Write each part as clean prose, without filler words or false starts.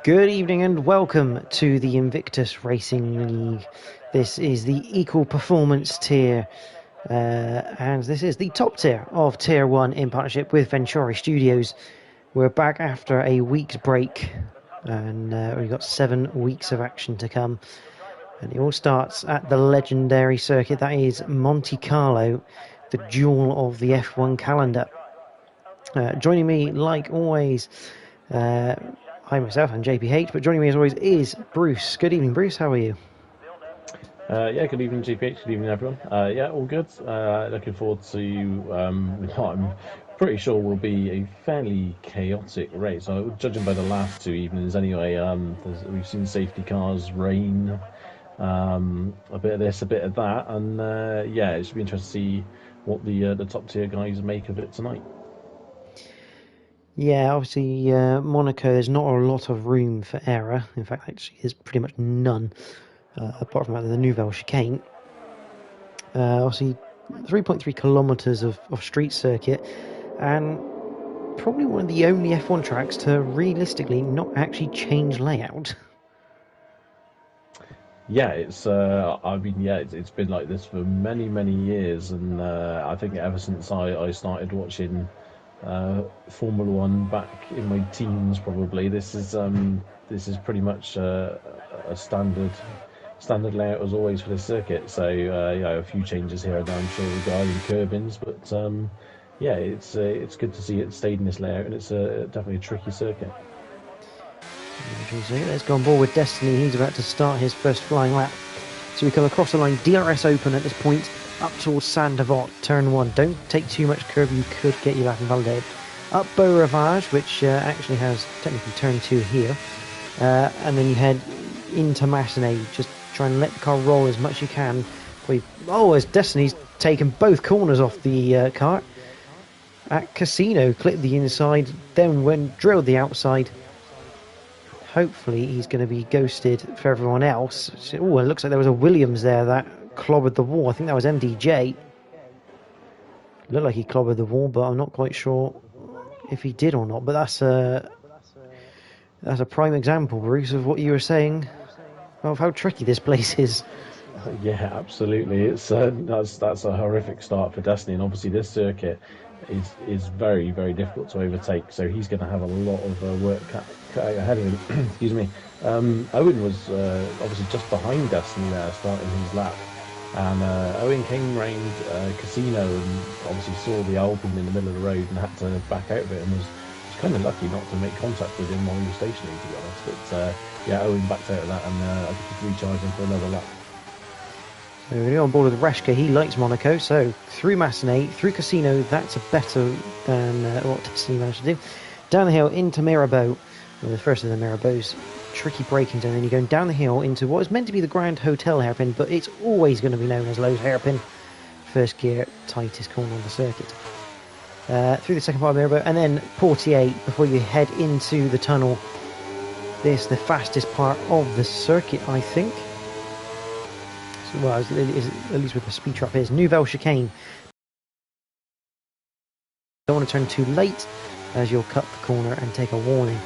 Good evening and welcome to the Invictus Racing League. This is the equal performance tier, and this is the top tier of Tier 1 in partnership with Venturi Studios. We're back after a week's break, and we've got 7 weeks of action to come. And it all starts at the legendary circuit that is Monte Carlo, the jewel of the F1 calendar. Joining me, like always, hi myself, I'm JPH, but joining me as always is Bruce. Good evening, Bruce. How are you? Yeah, good evening, GPH. Good evening, everyone. Yeah, all good. Looking forward to what I'm pretty sure will be a fairly chaotic race. Judging by the last 2 evenings, anyway. We've seen safety cars, rain, a bit of this, a bit of that, and yeah, it should be interesting to see what the top tier guys make of it tonight. Yeah, obviously, Monaco, there's not a lot of room for error. In fact, actually, there's pretty much none, apart from the Nouvelle Chicane. Obviously, 3.3 kilometres of street circuit, and probably one of the only F1 tracks to realistically not actually change layout. Yeah, it's been like this for many, many years, and I think ever since I started watching Formula One back in my teens, probably this is pretty much a standard layout as always for this circuit. So yeah, a few changes here and there, I'm sure, regarding curbings, but yeah, it's good to see it stayed in this layout, and it's definitely a tricky circuit. Let's go on board with Destiny. He's about to start his first flying lap. So we come across the line, DRS open at this point, up towards Saint-Devot, turn 1. Don't take too much curve, you could get your lap invalidated. Up Beau Rivage, which actually has technically turn 2 here. And then you head into Massenet. Just try and let the car roll as much as you can. As Destiny's taken both corners off the car. At Casino, clipped the inside, then went drilled the outside. Hopefully he's going to be ghosted for everyone else. Oh, it looks like there was a Williams there that clobbered the wall. I think that was MDJ. Looked like he clobbered the wall, but I'm not quite sure if he did or not. But that's a prime example, Bruce, of what you were saying of how tricky this place is. Yeah, absolutely. It's that's a horrific start for Destiny, and obviously this circuit is very, very difficult to overtake. So he's going to have a lot of work cut out ahead of him. Excuse me. Owen was obviously just behind Destiny there, starting his lap, and Owen came round Casino and obviously saw the Alpine in the middle of the road and had to back out of it, and was kind of lucky not to make contact with him while he was stationary, to be honest. But yeah, Owen backed out of that, and I think he's recharging for another lap. So we're on board with Reshka. He likes Monaco, so through Massenet, through Casino, that's better than what Destiny managed to do. Down the hill into Mirabeau, the first of the Mirabeau's tricky braking zone. Then you're going down the hill into what is meant to be the Grand Hotel hairpin, but it's always going to be known as Lowe's hairpin. First gear, tightest corner on the circuit. Through the second part of Mirabeau, and then Portier before you head into the tunnel. This is the fastest part of the circuit, I think. Well, at least with the speed trap is Nouvelle Chicane. Don't want to turn too late as you'll cut the corner and take a warning.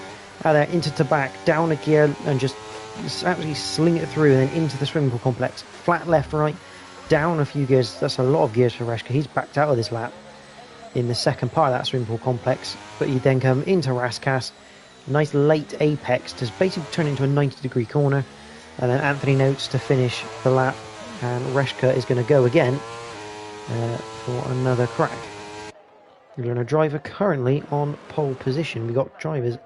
Out there into Tabac, down a gear and just absolutely sling it through, and then into the swimming pool complex. Flat left, right, down a few gears. That's a lot of gears for Reshka. He's backed out of this lap in the second part of that swimming pool complex. But you then come into Rascasse. Nice late apex to basically turn into a 90-degree corner. And then Anthony Notes to finish the lap. And Reshka is going to go again for another crack. We're going to driver currently on pole position. We've got drivers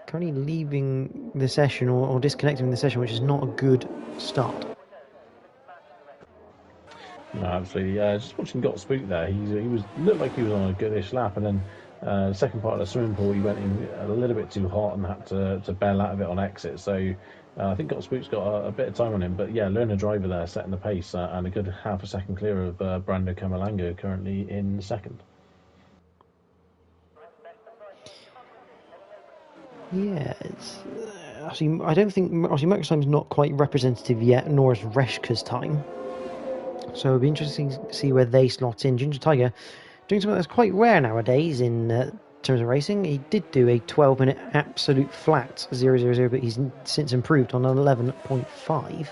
currently leaving the session or disconnecting the session, which is not a good start. No, absolutely. Just watching Got Spooked there. He looked like he was on a goodish lap, and then the second part of the swimming pool, he went in a little bit too hot and had to bail out of it on exit. So I think Got Spook's got a bit of time on him, but yeah, learner driver there, setting the pace, and a good half a second clear of Brando Camalango, currently in second. Yeah, it's actually, I don't think Mark's time's not quite representative yet, nor is Reshka's time. So it'll be interesting to see where they slot in. Ginger Tiger doing something that's quite rare nowadays in terms of racing. He did do a 12-minute absolute flat 0:00, but he's since improved on an 11.5.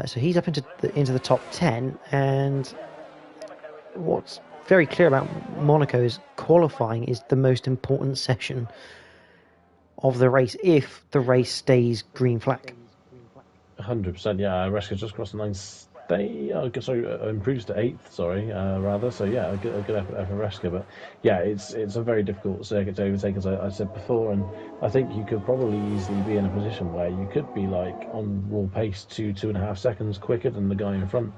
So he's up into the top 10, and what's very clear about Monaco is qualifying is the most important session of the race if the race stays green flag. 100%, yeah. Reska just crossed the line. Improves to 8th, rather. So, yeah, a good effort for Reska. But, yeah, it's a very difficult circuit to overtake, as I said before. And I think you could probably easily be in a position where you could be, like, on raw pace 2.5 seconds quicker than the guy in front.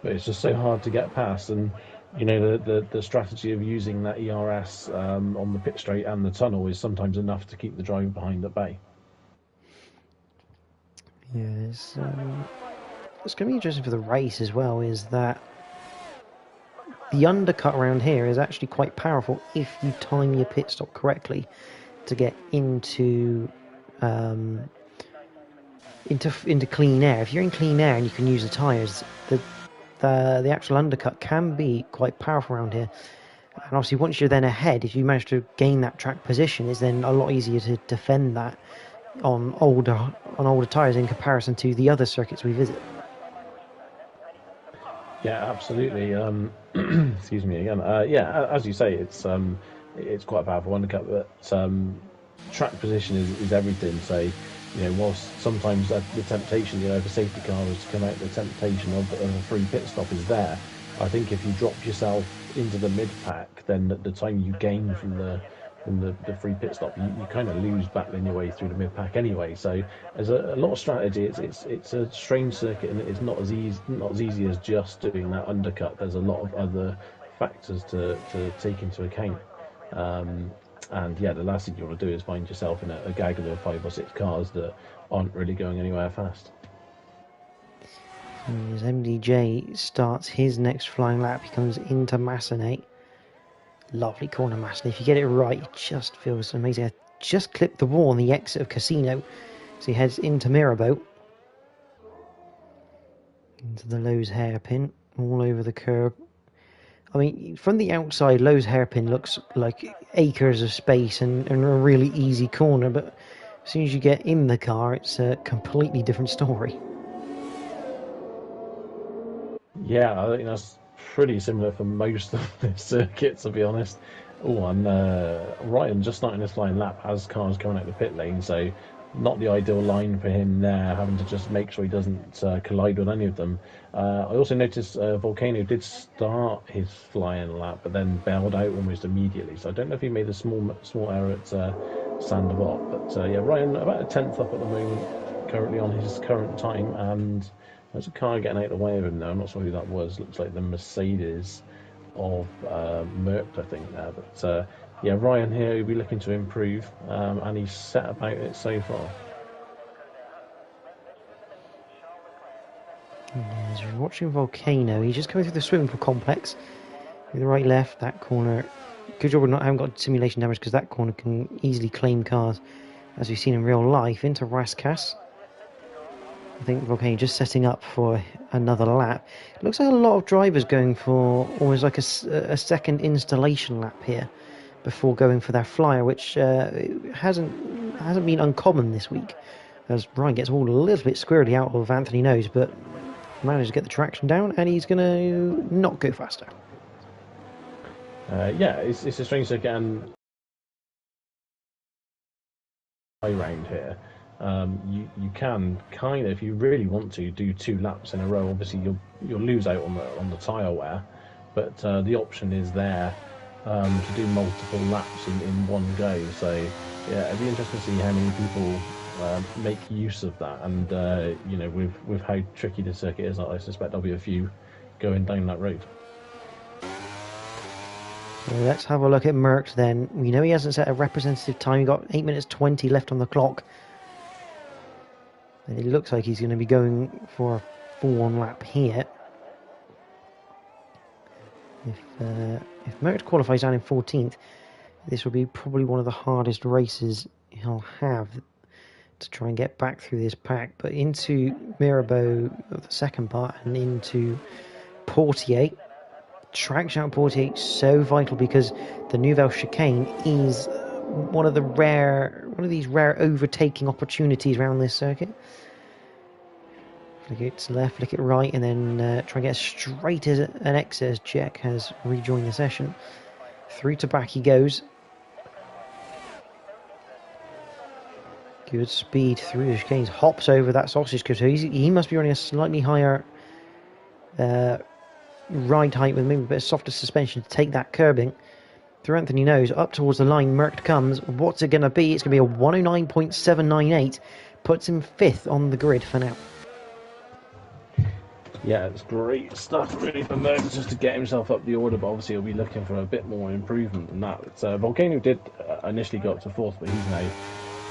But it's just so hard to get past. And, you know, the strategy of using that ERS on the pit straight and the tunnel is sometimes enough to keep the driver behind at bay. Yes. What's going to be interesting for the race as well is that the undercut around here is actually quite powerful if you time your pit stop correctly to get into clean air. If you're in clean air and you can use the tyres, the actual undercut can be quite powerful around here. And obviously, once you're then ahead, if you manage to gain that track position, it's then a lot easier to defend that on older tyres in comparison to the other circuits we visit. Yeah, absolutely. Excuse me again. As you say, it's quite a powerful undercut, but track position is everything. So, you know, whilst sometimes the temptation, you know, if a safety car was to come out, the temptation of a free pit stop is there. I think if you drop yourself into the mid pack, then the time you gain from the free pit stop, you kind of lose battling your way through the mid pack anyway. So there's a lot of strategy. It's a strange circuit, and it's not as easy as just doing that undercut. There's a lot of other factors to take into account. And yeah, the last thing you want to do is find yourself in a gaggle of 5 or 6 cars that aren't really going anywhere fast. As MDJ starts his next flying lap, he comes into Massenet. Lovely corner, Massenet. If you get it right, it just feels amazing. I just clipped the wall on the exit of Casino, so he heads into Mirabeau. Into the Lowe's hairpin, all over the curb. I mean, from the outside, Lowe's hairpin looks like acres of space and a really easy corner, but as soon as you get in the car, it's a completely different story. Yeah, I think that's pretty similar for most of the circuits, to be honest. Oh, and Ryan just starting his flying lap as cars coming out the pit lane, so not the ideal line for him there, having to just make sure he doesn't collide with any of them. I also noticed Volcano did start his flying lap, but then bailed out almost immediately. So I don't know if he made a small error at Sandevot, but yeah, Ryan about a 10th up at the moment, currently on his current time, and there's a car getting out of the way of him now. I'm not sure who that was. Looks like the Mercedes of Merc, I think, there. But yeah, Ryan here will be looking to improve, and he's set about it so far. As we're watching Volcano, he's just coming through the swimming pool complex. With the right left, that corner. Good job we haven't got simulation damage, because that corner can easily claim cars, as we've seen in real life, into Raskas. I think Volcano just setting up for another lap. It looks like a lot of drivers going for almost like a second installation lap here before going for their flyer, which hasn't been uncommon this week, as Ryan gets all a little bit squirrely out of Anthony Nose, but managed to get the traction down, and he's going to not go faster. Yeah, it's a strange circuit, and round here. You can kind of, if you really want to, do 2 laps in a row. Obviously, you'll lose out on the tyre wear, but the option is there to do multiple laps in one go. So yeah, it'd be interesting to see how many people make use of that. And you know, with how tricky the circuit is, I suspect there'll be a few going down that road. So let's have a look at Merckx then. We know he hasn't set a representative time. He got 8 minutes 20 left on the clock. And it looks like he's going to be going for a full-on lap here. If Merckx qualifies down in 14th, this will be probably one of the hardest races he'll have to try and get back through this pack. But into Mirabeau of the second part and into Portier, traction out 48 so vital because the Nouvelle chicane is one of these rare overtaking opportunities around this circuit. Flick it to the left, flick it right, and then try and get as straight as an exit as Jack has rejoined the session. Through to back he goes. Good speed through the chicanes, hops over that sausage curve, so he must be running a slightly higher ride height with maybe a bit of softer suspension to take that curbing. Through Anthony Nose, up towards the line, Merck comes. What's it going to be? It's going to be a 109.798, puts him 5th on the grid for now. Yeah, it's great stuff really for Merck just to get himself up the order, but obviously he'll be looking for a bit more improvement than that. Volcano did initially go up to 4th, but he's now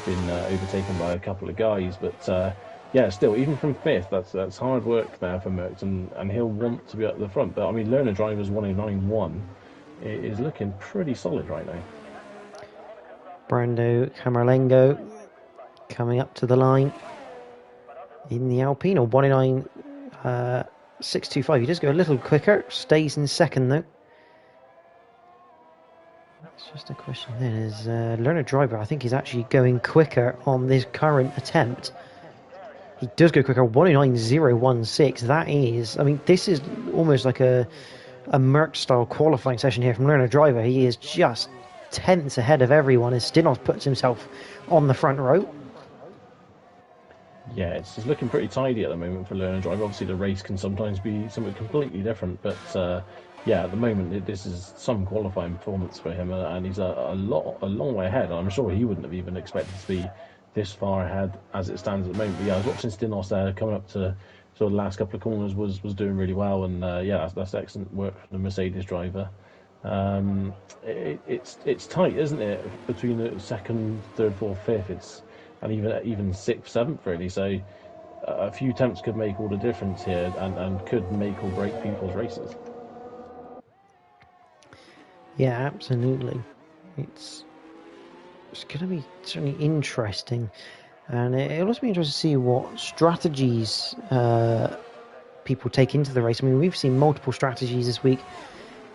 been overtaken by a couple of guys. But yeah, still, even from 5th, that's hard work there for Merck, and he'll want to be at the front. But I mean, Learner Driver's 109.1 is looking pretty solid right now. Brando Camerlengo coming up to the line in the Alpine, or 109.625. He does go a little quicker, stays in 2nd though. It's just a question then, is Learner Driver, I think he's actually going quicker on this current attempt. He does go quicker, 109.016. That is, I mean, this is almost like a Merck style qualifying session here from Learner Driver. He is just tenths ahead of everyone as Stinos puts himself on the front row. Yeah, it's looking pretty tidy at the moment for Learner Driver. Obviously the race can sometimes be something completely different, but yeah, at the moment this is some qualifying performance for him, and he's a long way ahead. I'm sure he wouldn't have even expected to be this far ahead as it stands at the moment. But yeah, I was watching Stinos there coming up to sort of the last couple of corners, was doing really well, and yeah, that's excellent work from the Mercedes driver. It's tight, isn't it, between the 2nd, 3rd, 4th, 5th. And even 6th, 7th really. So a few attempts could make all the difference here, and could make or break people's races. Yeah, absolutely. It's going to be certainly interesting, and it'll also be interesting to see what strategies people take into the race. I mean, we've seen multiple strategies this week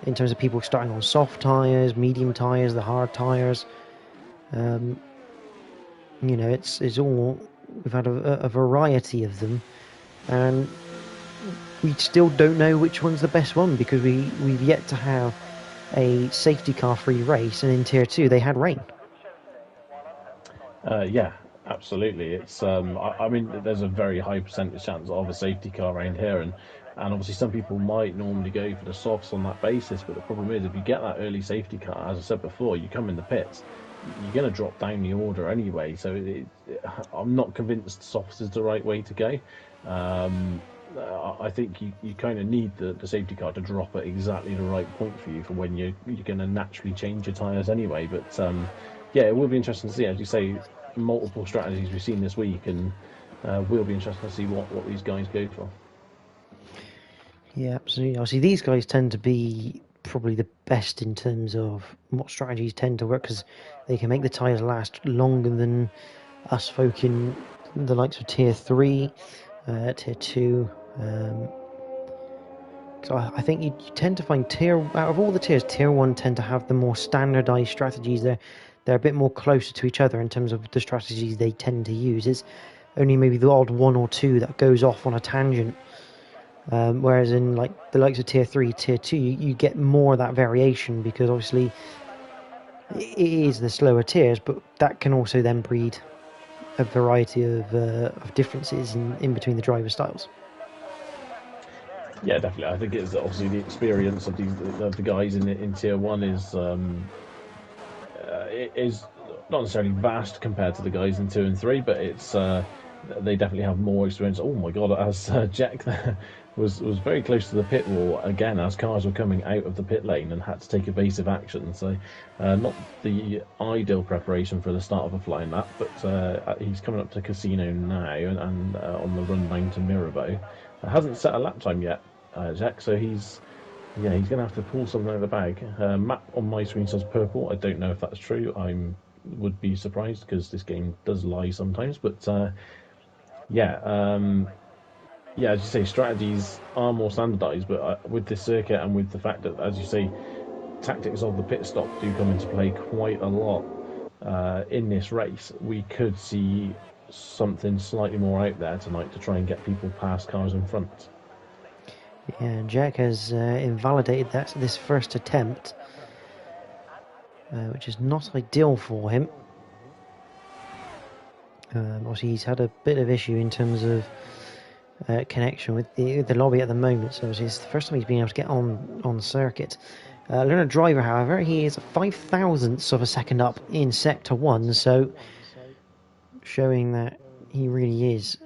in terms of people starting on soft tyres, medium tyres, the hard tyres. You know, it's all, we've had a variety of them, and we still don't know which one's the best one because we've yet to have a safety car free race, and in Tier 2 they had rain. Yeah, absolutely. It's I mean, there's a very high percentage chance of a safety car around here, and obviously some people might normally go for the softs on that basis, but the problem is if you get that early safety car, as I said before, you come in the pits, you're going to drop down the order anyway. So I'm not convinced softs is the right way to go. I think you kind of need the safety car to drop at exactly the right point for you for when you're going to naturally change your tyres anyway. But yeah, it will be interesting to see, as you say, multiple strategies we've seen this week, and will be interesting to see what these guys go for. Yeah, absolutely. Obviously, these guys tend to be probably the best in terms of what strategies tend to work because they can make the tyres last longer than us folk in the likes of Tier 3, Tier 2. So I think you tend to find out of all the tiers, Tier 1 tend to have the more standardised strategies. They're a bit more closer to each other in terms of the strategies they tend to use. It's only maybe the odd one or two that goes off on a tangent. Whereas in like the likes of Tier 3, Tier 2, you get more of that variation because obviously it is the slower tiers, but that can also then breed a variety of differences in between the driver styles. Yeah, definitely. I think it's obviously the experience of the guys in Tier 1 is not necessarily vast compared to the guys in 2 and 3, but it's they definitely have more experience. Oh my god, as Jack there was very close to the pit wall again as cars were coming out of the pit lane and had to take evasive action. So not the ideal preparation for the start of a flying lap, but he's coming up to Casino now and on the run down to Mirabeau. Hasn't set a lap time yet, Jack, so he's going to have to pull something out of the bag. Map on my screen says purple. I don't know if that's true. Would be surprised because this game does lie sometimes, but yeah, yeah, as you say, strategies are more standardised, but with this circuit and with the fact that, as you say, tactics of the pit stop do come into play quite a lot in this race, we could see something slightly more out there tonight to try and get people past cars in front. Yeah, Jack has invalidated this first attempt, which is not ideal for him. Obviously, he's had a bit of issue in terms of connection with the lobby at the moment, so it's the first time he's been able to get on circuit. Learner Driver, however, he is 5,000ths of a second up in Sector 1, so showing that he really is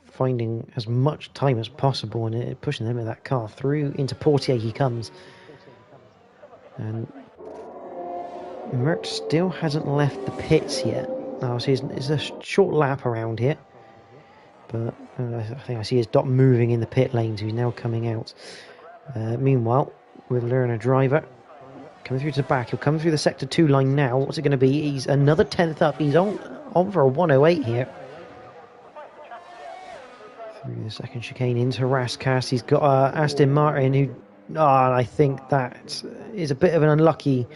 finding as much time as possible and pushing the limit of that car. Through into Portier he comes. And Merck still hasn't left the pits yet. Now, so it's a short lap around here. But I think I see his dot moving in the pit lane, so he's now coming out. Meanwhile, with Learner Driver coming through to the back, he'll come through the Sector 2 line now. What's it going to be? He's another 10th up. He's on for a 108 here. Through the second chicane into Raskas. He's got Aston Martin, who... I think that is a bit of an unlucky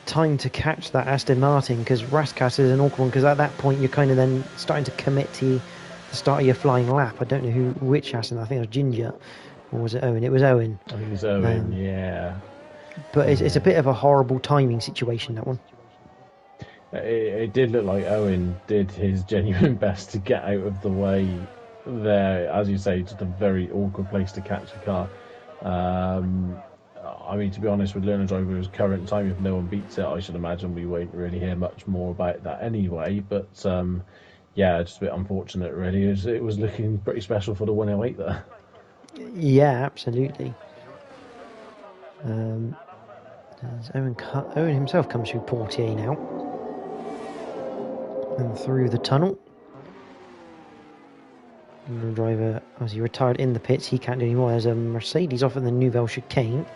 time to catch that Aston Martin, because Raskas is an awkward one, because at that point you're kind of then starting to commit to the start of your flying lap. I don't know which Aston, I think it was Ginger, or was it Owen? It was Owen. I think it was Owen, yeah. But it's a bit of a horrible timing situation, that one. It did look like Owen did his genuine best to get out of the way there. As you say, just a very awkward place to catch a car. I mean, to be honest, with Learner Driver's current time, if no one beats it, I should imagine we won't really hear much more about that anyway. But yeah, just a bit unfortunate, really. It was looking pretty special for the 108 there. Yeah, absolutely. Owen himself comes through Portier now. And through the tunnel. The driver, as he retired in the pits, he can't do any more. There's a Mercedes off in the Nouvelle chicane.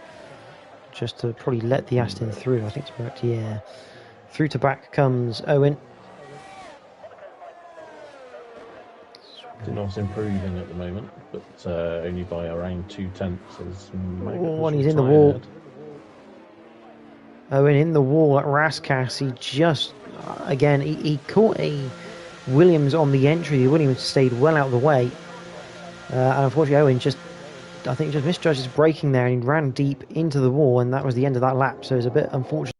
Just to probably let the Aston through. I think it's worked, yeah. Through to back comes Owen. Not improving at the moment, but only by around 2/10. When he's in the wall. Owen in the wall at Raskas. He just, again, he caught a Williams on the entry. Williams stayed well out of the way. And unfortunately, Owen just misjudged his braking there, and he ran deep into the wall, and that was the end of that lap. So it's a bit unfortunate.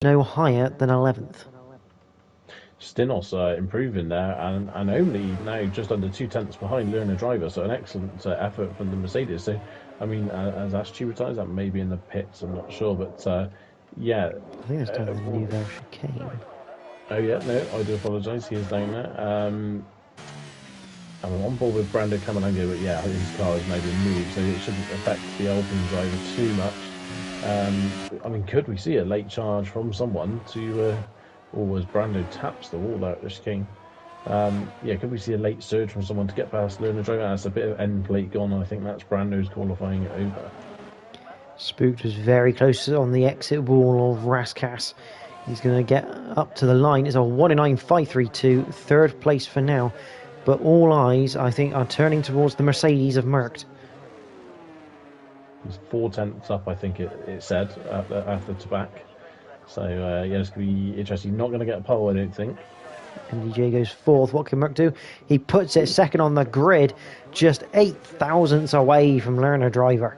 No higher than 11th. Stinos improving there, and only now just under 2/10 behind Learner Driver, so an excellent effort from the Mercedes. So, I mean, as Ashton retires, that may be in the pits, I'm not sure, but yeah. I think it's down the Nouvelle chicane. Oh yeah, no, I do apologise, he is down there. I'm on board with Brando Camerongo, but yeah, his car has now been moved, so it shouldn't affect the Alpine driver too much. I mean, could we see a late charge from someone to... or as Brando taps the wall out of the chicane. Yeah, could we see a late surge from someone to get past Learner Driver? That's a bit of end plate gone. I think that's Brando's qualifying it over. Spooked was very close on the exit wall of Raskas. He's going to get up to the line. It's a 109.532, third place for now. But all eyes, I think, are turning towards the Mercedes of Merckx. He's 4/10 up, I think it said, after to back. So, yeah, it's going to be interesting. Not going to get a pole, I don't think. NDJ goes fourth. What can Merck do? He puts it second on the grid, just 8,000ths away from Learner Driver.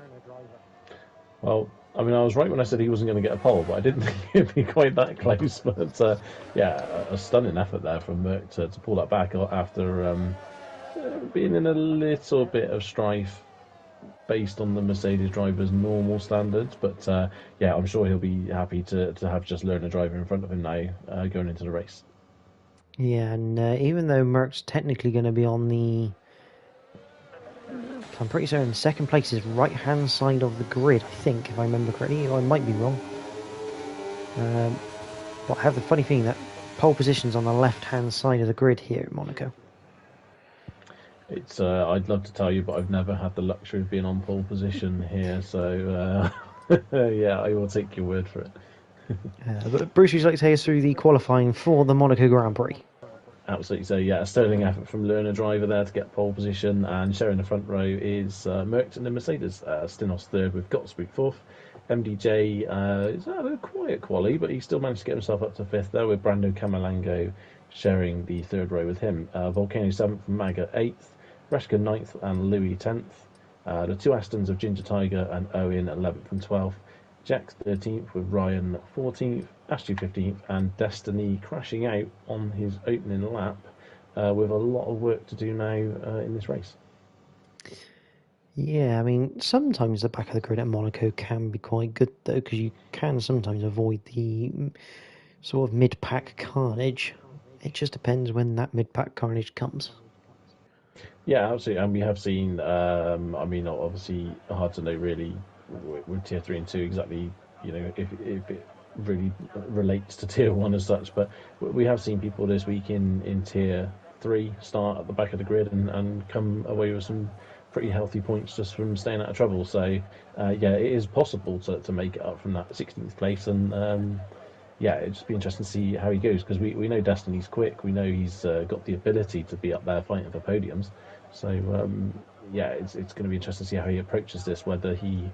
Well, I mean, I was right when I said he wasn't going to get a pole, but I didn't think it'd be quite that close. But, yeah, a stunning effort there from Merck to pull that back after being in a little bit of strife based on the Mercedes driver's normal standards, but yeah, I'm sure he'll be happy to have just Learner Driver in front of him now going into the race. Yeah, and even though Merck's technically going to be on the... I'm pretty certain second place is right-hand side of the grid, I think, if I remember correctly. I might be wrong. But I have the funny feeling that pole position's on the left-hand side of the grid here at Monaco. It's I'd love to tell you, but I've never had the luxury of being on pole position here, so yeah, I will take your word for it. But Bruce, would you like to take us through the qualifying for the Monaco Grand Prix? Absolutely. So yeah, a sterling effort from Lerner driver there to get pole position, and sharing the front row is Merckx and the Mercedes. Stinos third with Gottsbrook fourth. MDJ is had a quiet quali, but he still managed to get himself up to fifth there with Brando Camalango sharing the third row with him. Volcano seventh, Maga eighth, Reshka ninth, and Louis 10th. The two Astons of Ginger Tiger and Owen 11th and 12th. Jack 13th with Ryan 14th, Ashley 15th, and Destiny crashing out on his opening lap with a lot of work to do now in this race. Yeah, I mean, sometimes the back of the grid at Monaco can be quite good, though, because you can sometimes avoid the sort of mid-pack carnage. It just depends when that mid-pack carnage comes. Yeah, absolutely. And we have seen, I mean, obviously, hard to know really with tier 3 and 2 exactly, if it really relates to tier 1 as such. But we have seen people this week in tier 3 start at the back of the grid and come away with some pretty healthy points just from staying out of trouble. So, yeah, it is possible to make it up from that 16th place. And yeah, it'd just be interesting to see how he goes, because we know Destiny's quick. We know he's got the ability to be up there fighting for podiums. So yeah, it's going to be interesting to see how he approaches this. Whether he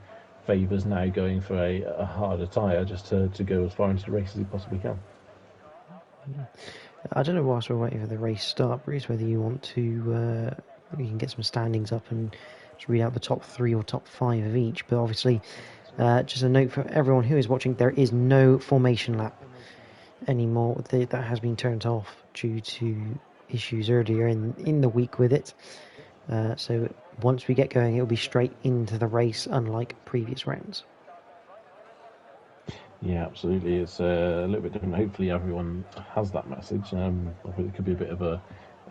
favours now going for a harder tyre just to go as far into the race as he possibly can. I don't know whilst we're waiting for the race start, Bruce, whether you want to you can get some standings up and just read out the top 3 or top 5 of each. But obviously, just a note for everyone who is watching, there is no formation lap anymore. That has been turned off due to issues earlier in the week with it. So once we get going, it'll be straight into the race, unlike previous rounds. Yeah, absolutely. It's a little bit different. Hopefully everyone has that message. It could be a bit of a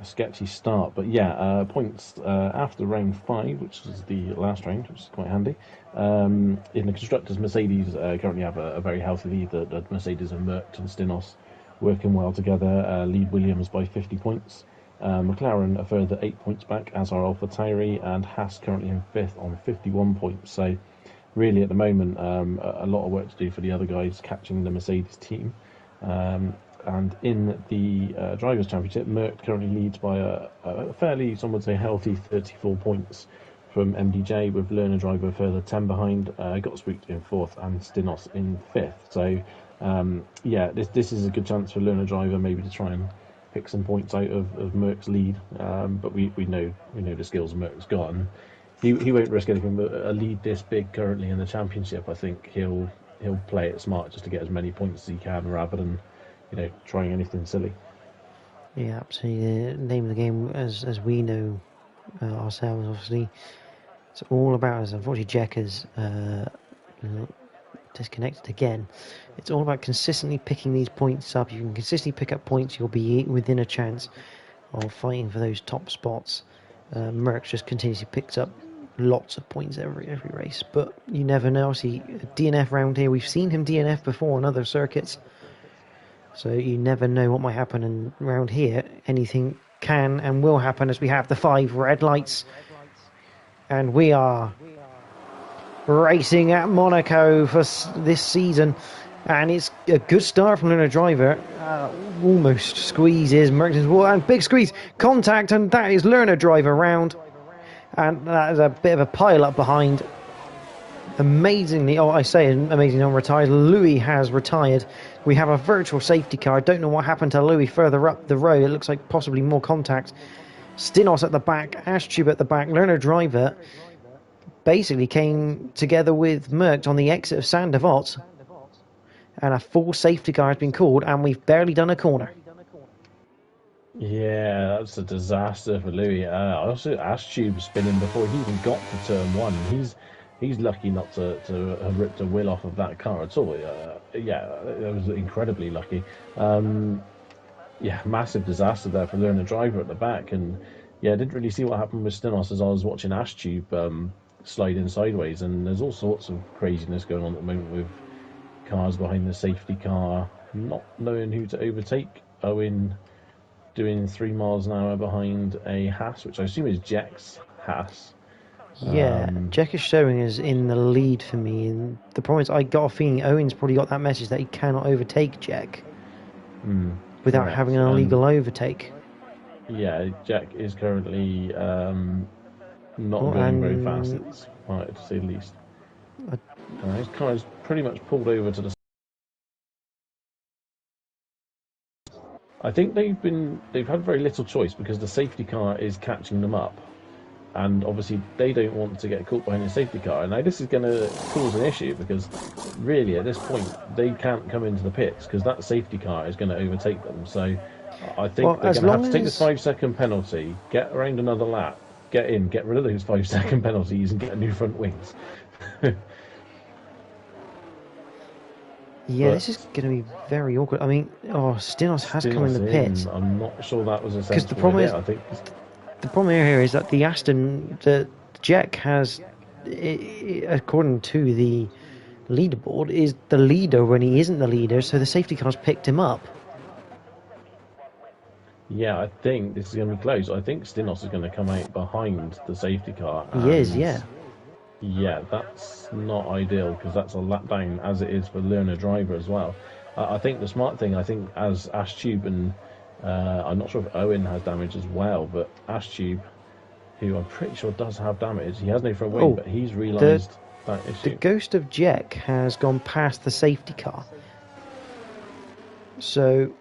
sketchy start. But yeah, points after round 5, which is the last round, which is quite handy. In the Constructors, Mercedes currently have a very healthy lead. The Mercedes and Merckx and Stinos working well together, lead Williams by 50 points. McLaren a further 8 points back, as are AlphaTauri, and Haas currently in 5th on 51 points. So really at the moment, a lot of work to do for the other guys catching the Mercedes team. And in the Drivers' Championship, Merckx currently leads by a fairly, some would say, healthy 34 points from MDJ, with Lerner driver further 10 behind, Gottsbrook in 4th and Stinos in 5th. So yeah, this is a good chance for Lerner driver maybe to try and pick some points out of Merckx's lead, but we know the skills Merckx's got, and he won't risk anything. But a lead this big currently in the championship, I think he'll play it smart just to get as many points as he can, rather than trying anything silly. Yeah, absolutely. The name of the game, as we know ourselves, obviously, it's all about, as unfortunately Jack has disconnected again, it's all about consistently picking these points up. You can consistently pick up points, you'll be within a chance of fighting for those top spots. Merckx just continuously picks up lots of points every race, but you never know. See, DNF round here, we've seen him DNF before on other circuits, so you never know what might happen. And round here, anything can and will happen, as we have the 5 red lights, and we are racing at Monaco for this season, and it's a good start from Lerner driver. Almost squeezes Merckx's wall, and big squeeze, contact, and that is Lerner driver round, and that is a bit of a pile up behind. Amazingly, on retired. Louis has retired. We have a virtual safety car. I don't know what happened to Louis further up the road. It looks like possibly more contact. Stinos at the back, Ashtube at the back. Lerner driver basically came together with Merckx on the exit of Saint Devot, and a full safety car has been called, and we've barely done a corner. Yeah, that's a disaster for Louis. Also, Ashtube spinning before he even got to turn 1. He's lucky not to have ripped a wheel off of that car at all. Yeah, that was incredibly lucky. Yeah, massive disaster there for Lerner driver at the back. And yeah, I didn't really see what happened with Stinos as I was watching Ashtube slide in sideways. And there's all sorts of craziness going on at the moment with cars behind the safety car, not knowing who to overtake. Owen doing 3 miles an hour behind a Haas, which I assume is Jack's Haas. Yeah, Jack is showing us in the lead for me, and the problem is I got a feeling Owen's probably got that message that he cannot overtake Jack without having an illegal overtake. Yeah, Jack is currently not going very fast. It's hard to say the least. His car is pretty much pulled over to the. I think they've had very little choice because the safety car is catching them up, and obviously they don't want to get caught behind a safety car. Now this is going to cause an issue because really at this point they can't come into the pits because that safety car is going to overtake them. So I think they're going to have to take this 5-second penalty, get around another lap, get in, get rid of those 5-second penalties, and get new front wings. Yeah, this is going to be very awkward. I mean, Stinos has come in the pits. I'm not sure that was a sensible idea. I think the problem here is that the Jack has, according to the leaderboard, is the leader when he isn't the leader, so the safety car's picked him up. Yeah, I think this is going to be close. I think Stinos is going to come out behind the safety car. He is, yeah. Yeah, that's not ideal because that's a lap down as it is for learner driver as well. I think the smart thing, as Ash Tube and I'm not sure if Owen has damage as well, but Ash Tube, who I'm pretty sure does have damage, he has no front wing, but he's realised that issue. The Ghost of Jack has gone past the safety car. So,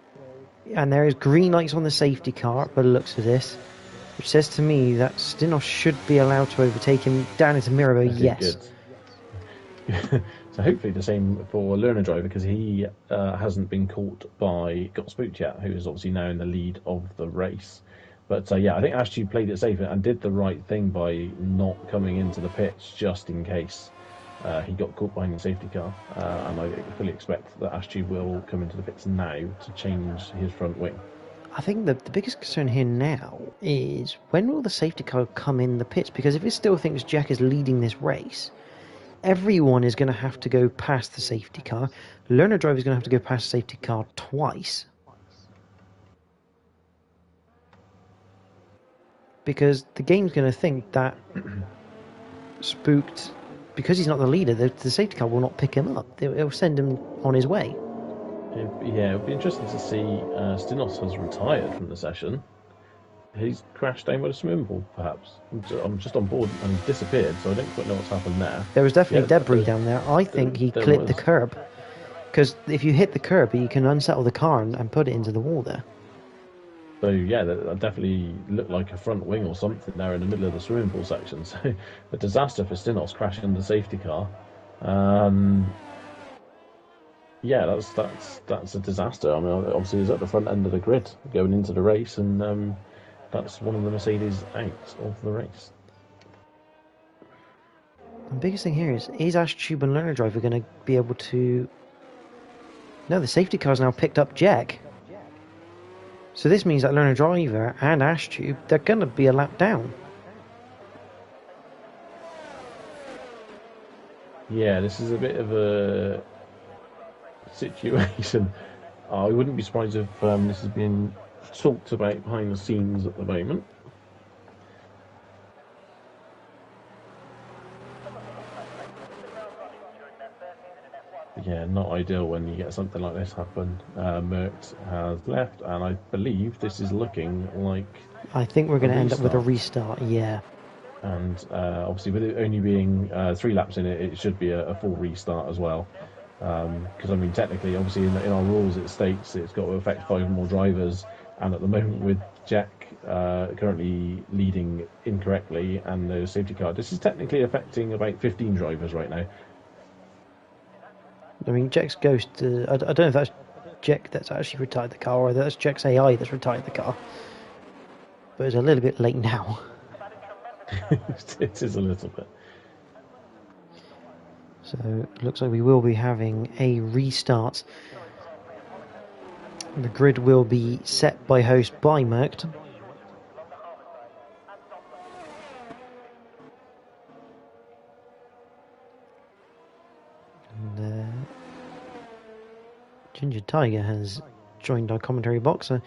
and there is green lights on the safety car by the looks of this, which says to me that Stinos should be allowed to overtake him down into Mirabeau, yes. So hopefully the same for learner driver because he hasn't been got spooked yet, who is obviously now in the lead of the race. But yeah, I think Ashtube played it safe and did the right thing by not coming into the pits just in case he got caught behind the safety car. And I fully expect that Ashtube will come into the pits now to change his front wing. I think the biggest concern here now is when will the safety car come in the pits? Because if it still thinks Jack is leading this race, everyone is going to have to go past the safety car. Learner driver is going to have to go past the safety car twice. Because the game's going to think that spooked, because he's not the leader, the safety car will not pick him up. It'll send him on his way. Yeah, it would be interesting to see Stinos has retired from the session. He's crashed down by the swimming pool, perhaps. I'm just on board and he's disappeared, so I don't quite know what's happened there. There was definitely debris down there. I think he clipped the curb. Because if you hit the curb, you can unsettle the car and put it into the wall there. So yeah, that definitely looked like a front wing or something there in the middle of the swimming pool section. So a disaster for Stinos crashing the safety car. Yeah, that's a disaster. I mean, obviously he's at the front end of the grid going into the race, and that's one of the Mercedes out of the race. The biggest thing here is Ash Tube and Learner Driver going to be able to... No, the safety car's now picked up Jack. So this means that Learner Driver and Ash Tube, they're going to be a lap down. Yeah, this is a bit of a situation. I wouldn't be surprised if this is being talked about behind the scenes at the moment. Yeah, not ideal when you get something like this happen. Merckx has left, and I believe this is looking like... I think we're going to end up with a restart, yeah. And obviously with it only being 3 laps in it, it should be a full restart as well. Because I mean, technically, obviously in our rules it states it's got to affect 5 more drivers, and at the moment with Jack currently leading incorrectly and the safety car, this is technically affecting about 15 drivers right now. I mean, Jack's Ghost, I don't know if that's Jack that's actually retired the car or that's Jack's AI that's retired the car, but it's a little bit late now. It is a little bit. So it looks like we will be having a restart. The grid will be set by host by Merckx. And Ginger Tiger has joined our commentary box. I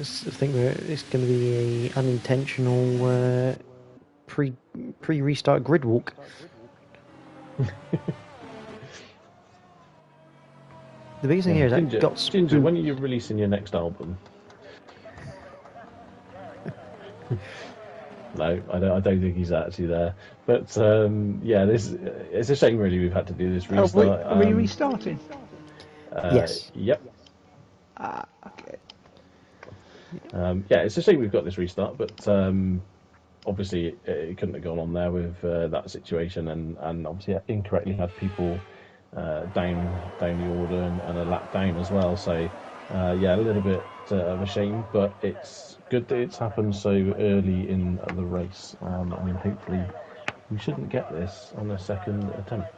think it's going to be a unintentional pre-restart grid walk. The biggest thing here is that Ginger, got Ginger, spooked. when are you releasing your next album? No, I don't think he's actually there. But yeah, this it's a shame really we've had to do this restart. Are we restarting? Yes. Yep. Okay. Yeah, it's a shame we've got this restart, but obviously it couldn't have gone on there with that situation, and obviously incorrectly had people down the order and a lap down as well. So yeah, a little bit of a shame, but it's good that it's happened so early in the race. I mean, hopefully we shouldn't get this on a second attempt.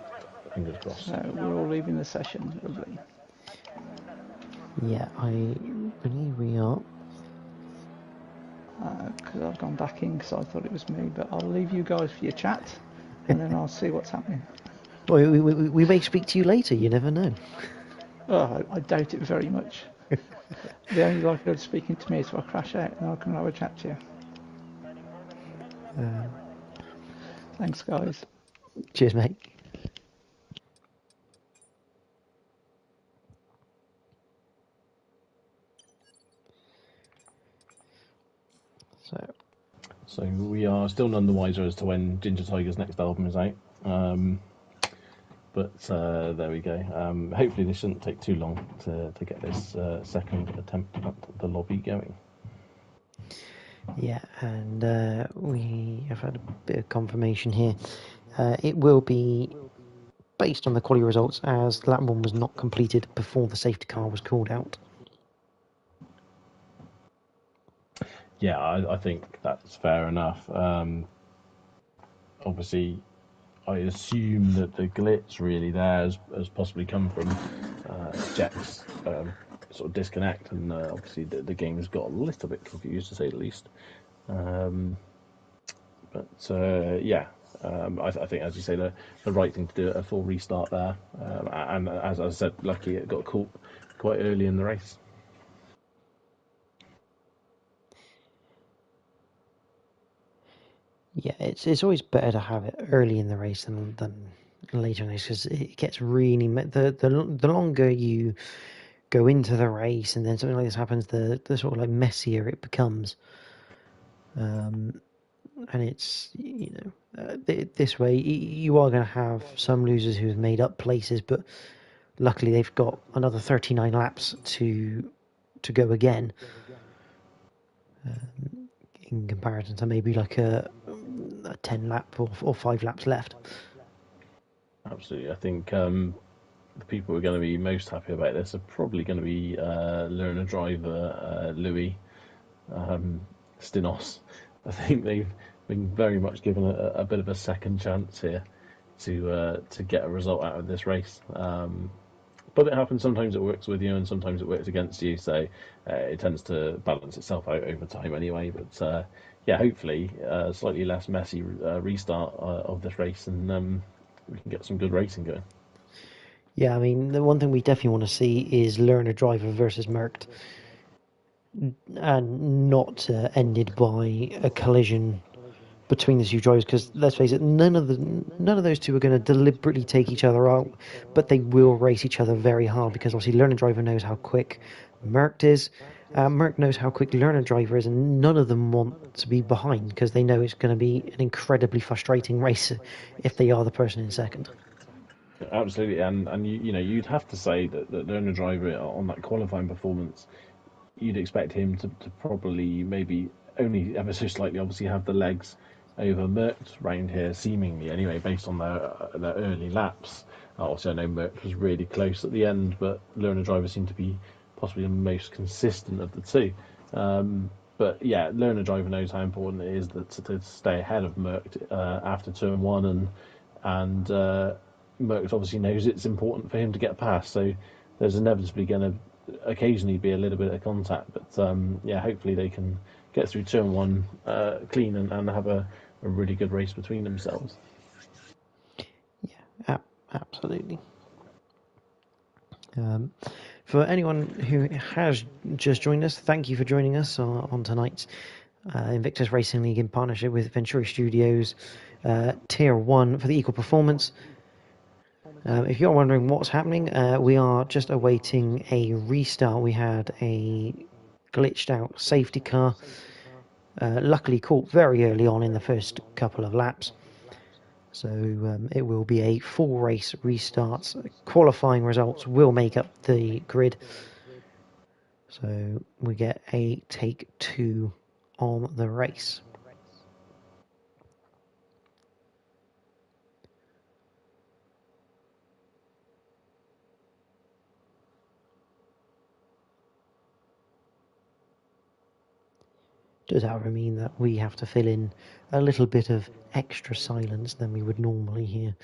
Fingers crossed. So we're all leaving the session. Lovely. Yeah, I believe we are. Because I've gone back in because I thought it was me, but I'll leave you guys for your chat, and then I'll see what's happening. Well, we may speak to you later. You never know. Oh, I doubt it very much. The only likelihood of speaking to me is if I crash out, and I can have a chat to you. Thanks, guys. Cheers, mate. So we are still none the wiser as to when Ginger Tiger's next album is out. But there we go. Hopefully this shouldn't take too long to get this second attempt at the lobby going. Yeah, and we have had a bit of confirmation here. It will be based on the quality results, as lap 1 was not completed before the safety car was called out. Yeah, I think that's fair enough. Obviously, I assume that the glitch really there has possibly come from Jet's sort of disconnect, and obviously the game has got a little bit confused, to say the least. But yeah, I think, as you say, the right thing to do, a full restart there. And as I said, lucky it got caught quite early in the race. Yeah, it's always better to have it early in the race than later in the race, because it gets really the longer you go into the race and then something like this happens, the sort of like messier it becomes. And it's, this way you are going to have some losers who have made up places, but luckily they've got another 39 laps to go again. In comparison to maybe like a 10 lap or 5 laps left. Absolutely. I think the people who are going to be most happy about this are probably going to be learner driver Louis Stinos. I think they've been very much given a bit of a second chance here to get a result out of this race. But it happens, sometimes it works with you and sometimes it works against you, so it tends to balance itself out over time anyway. But yeah, hopefully a slightly less messy restart of this race, and we can get some good racing going. Yeah, I mean, the one thing we definitely want to see is learner driver versus Mercked, and not ended by a collision between the two drivers, because let's face it, none of those two are going to deliberately take each other out, but they will race each other very hard, because obviously learner driver knows how quick Mercked is, Merck knows how quick learner driver is, and none of them want to be behind, because they know it's going to be an incredibly frustrating race if they are the person in second. Absolutely, and you'd have to say that learner driver on that qualifying performance, you'd expect him to probably maybe only ever so slightly obviously have the legs over Merckx round here, seemingly anyway, based on their early laps. Obviously, I know Merckx was really close at the end, but learner driver seemed to be possibly the most consistent of the two. But yeah, learner driver knows how important it is to stay ahead of Merckx after turn one, and Merckx obviously knows it's important for him to get past. So there's inevitably going to occasionally be a little bit of contact, but yeah, hopefully they can get through turn one clean and have a really good race between themselves. Yeah, absolutely. For anyone who has just joined us, thank you for joining us on tonight's Invictus Racing League in partnership with Venturi Studios Tier 1 for the Equal Performance. If you're wondering what's happening, we are just awaiting a restart. We had a glitched out safety car, luckily caught very early on in the first couple of laps. So it will be a full race restart. Qualifying results will make up the grid. So we get a take 2 on the race. Does however mean that we have to fill in a little bit of extra silence than we would normally hear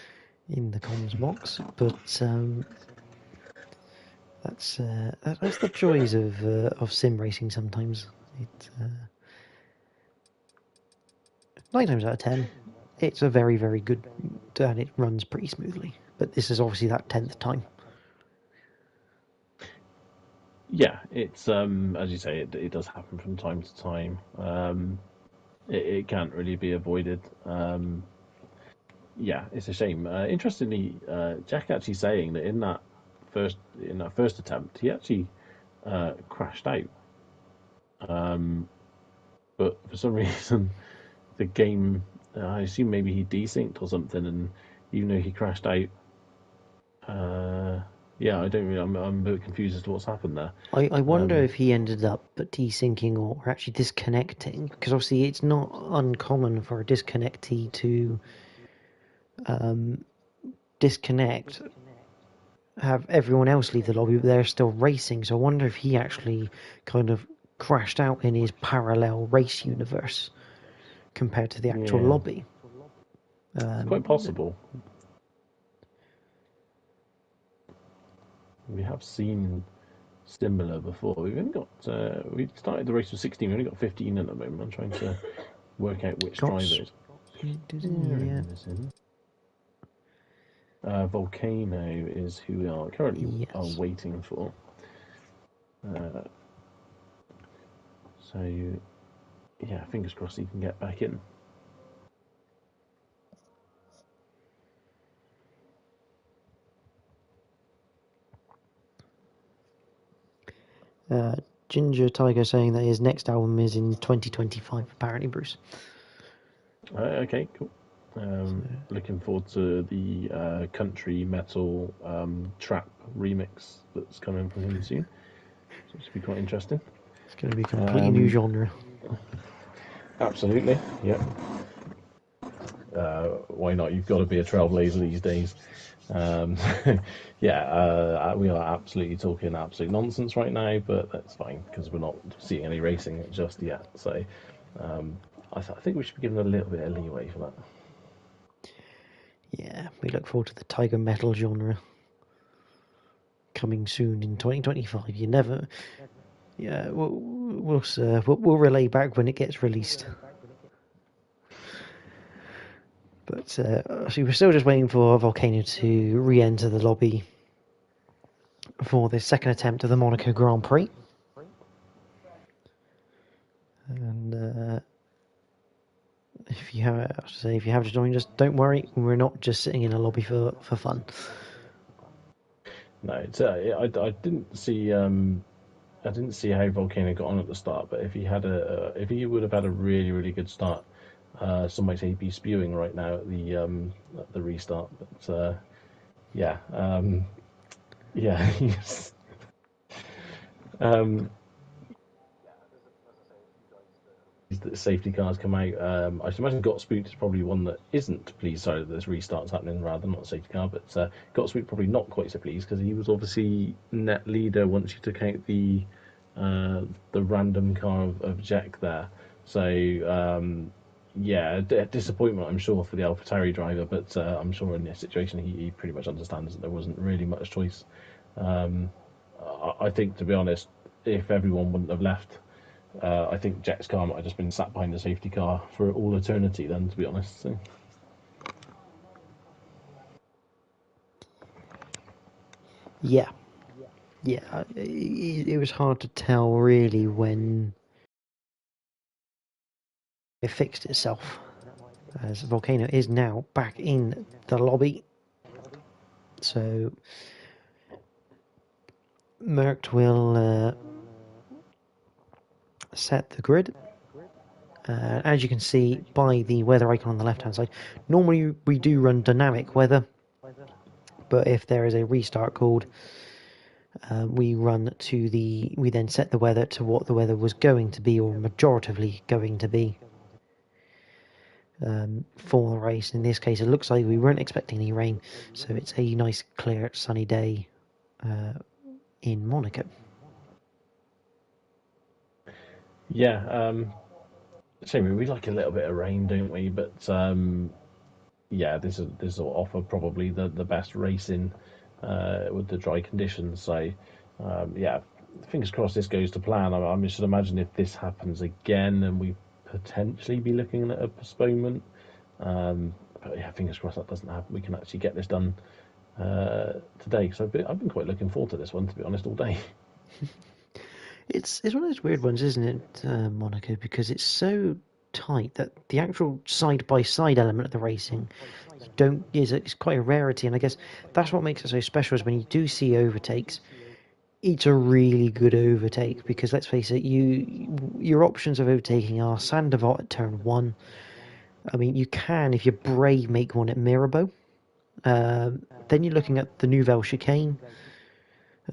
in the comms box, but that's the joys of sim racing sometimes. It 9 times out of 10, it's a very, very good, and it runs pretty smoothly. But this is obviously that 10th time. Yeah, it's as you say, it does happen from time to time. It can't really be avoided. Yeah, it's a shame. Interestingly, Jack actually saying that in that first attempt, he actually crashed out. But for some reason, the game, I assume maybe he desynced or something, and even though he crashed out, yeah, I don't really. I'm a bit confused as to what's happened there. I wonder if he ended up desyncing or actually disconnecting, because obviously it's not uncommon for a disconnectee to disconnect, have everyone else leave the lobby, but they're still racing. So I wonder if he actually kind of crashed out in his parallel race universe compared to the actual Yeah, lobby. it's quite possible. We have seen similar before. We've only got we started the race with 16. We only got 15 at the moment. I'm trying to work out which Got drivers. yeah. Volcano is who we are currently Yes. waiting for. So yeah, fingers crossed he can get back in. Ginger Tiger saying that his next album is in 2025, apparently, Bruce. Okay, cool. Looking forward to the country metal trap remix that's coming from him soon. So it should be quite interesting. It's going to be a completely new genre. Absolutely, yeah. Why not? You've got to be a trailblazer these days. Yeah, we are absolutely talking absolute nonsense right now, but that's fine because we're not seeing any racing just yet. So I think we should be given a little bit of leeway for that. Yeah, we look forward to the tiger metal genre coming soon in 2025. You never. Yeah, we'll relay back when it gets released. But so we're still just waiting for Volcano to re-enter the lobby for the second attempt of the Monaco Grand Prix. And if you have to join us, don't worry, we're not just sitting in a lobby for fun. No, it's, I didn't see how Volcano got on at the start, but if he would have had a really really good start, some might say he'd be spewing right now at the restart. But yeah, yeah, he's, the safety cars come out. I should imagine Got Spooked is probably one that isn't pleased. Sorry, that this restart's happening rather than not a safety car, but Got Spooked probably not quite so pleased because he was obviously net leader once you took out the random car of Jack there. So yeah, disappointment I'm sure for the AlphaTauri driver, but I'm sure in this situation he pretty much understands that there wasn't really much choice. I think, to be honest, if everyone wouldn't have left, I think Jack's car might have just been sat behind the safety car for all eternity then, to be honest. So. Yeah, it was hard to tell really when it fixed itself, as Volcano is now back in the lobby. So Merckx will set the grid. As you can see by the weather icon on the left hand side, normally we do run dynamic weather, but if there is a restart called, we then set the weather to what the weather was going to be, or majoritively going to be, for the race. In this case, it looks like we weren't expecting any rain, so it's a nice, clear, sunny day in Monaco. Yeah, shame we like a little bit of rain, don't we? But yeah, this will offer probably the best racing with the dry conditions. So yeah, fingers crossed this goes to plan. I should imagine if this happens again, then we potentially be looking at a postponement. But yeah, fingers crossed that doesn't happen. We can actually get this done today. So I've been quite looking forward to this one, to be honest, all day. It's one of those weird ones, isn't it, Monaco? Because it's so tight that the actual side-by-side element of the racing it's quite a rarity, and I guess that's what makes it so special. Is when you do see overtakes, it's a really good overtake, because let's face it, your options of overtaking are Sandevot at turn 1. I mean, you can, if you're brave, make one at Mirabeau. Then you're looking at the Nouvelle chicane,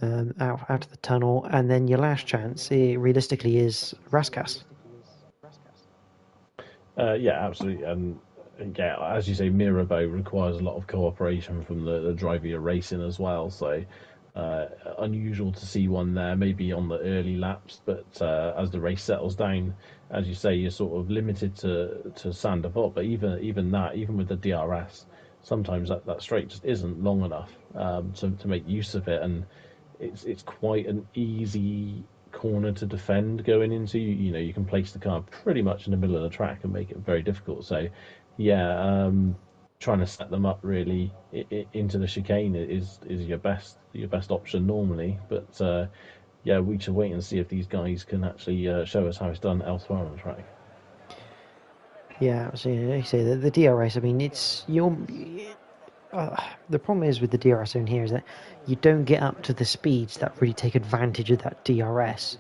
out of the tunnel, and then your last chance, realistically, is Rascasse. Yeah, absolutely. And yeah, as you say, Mirabeau requires a lot of cooperation from the driver you're racing as well. So unusual to see one there, maybe on the early laps, but as the race settles down, as you say, you're sort of limited to Sandevot. But even that, even with the DRS, sometimes that straight just isn't long enough to make use of it, and it's quite an easy corner to defend going into. You know, you can place the car pretty much in the middle of the track and make it very difficult. So yeah, trying to set them up really into the chicane is your best option normally. But yeah, we should wait and see if these guys can actually show us how it's done elsewhere on the track. Yeah, so you say the DRS. I mean, the problem is with the DRS zone here is that you don't get up to the speeds that really take advantage of that DRS.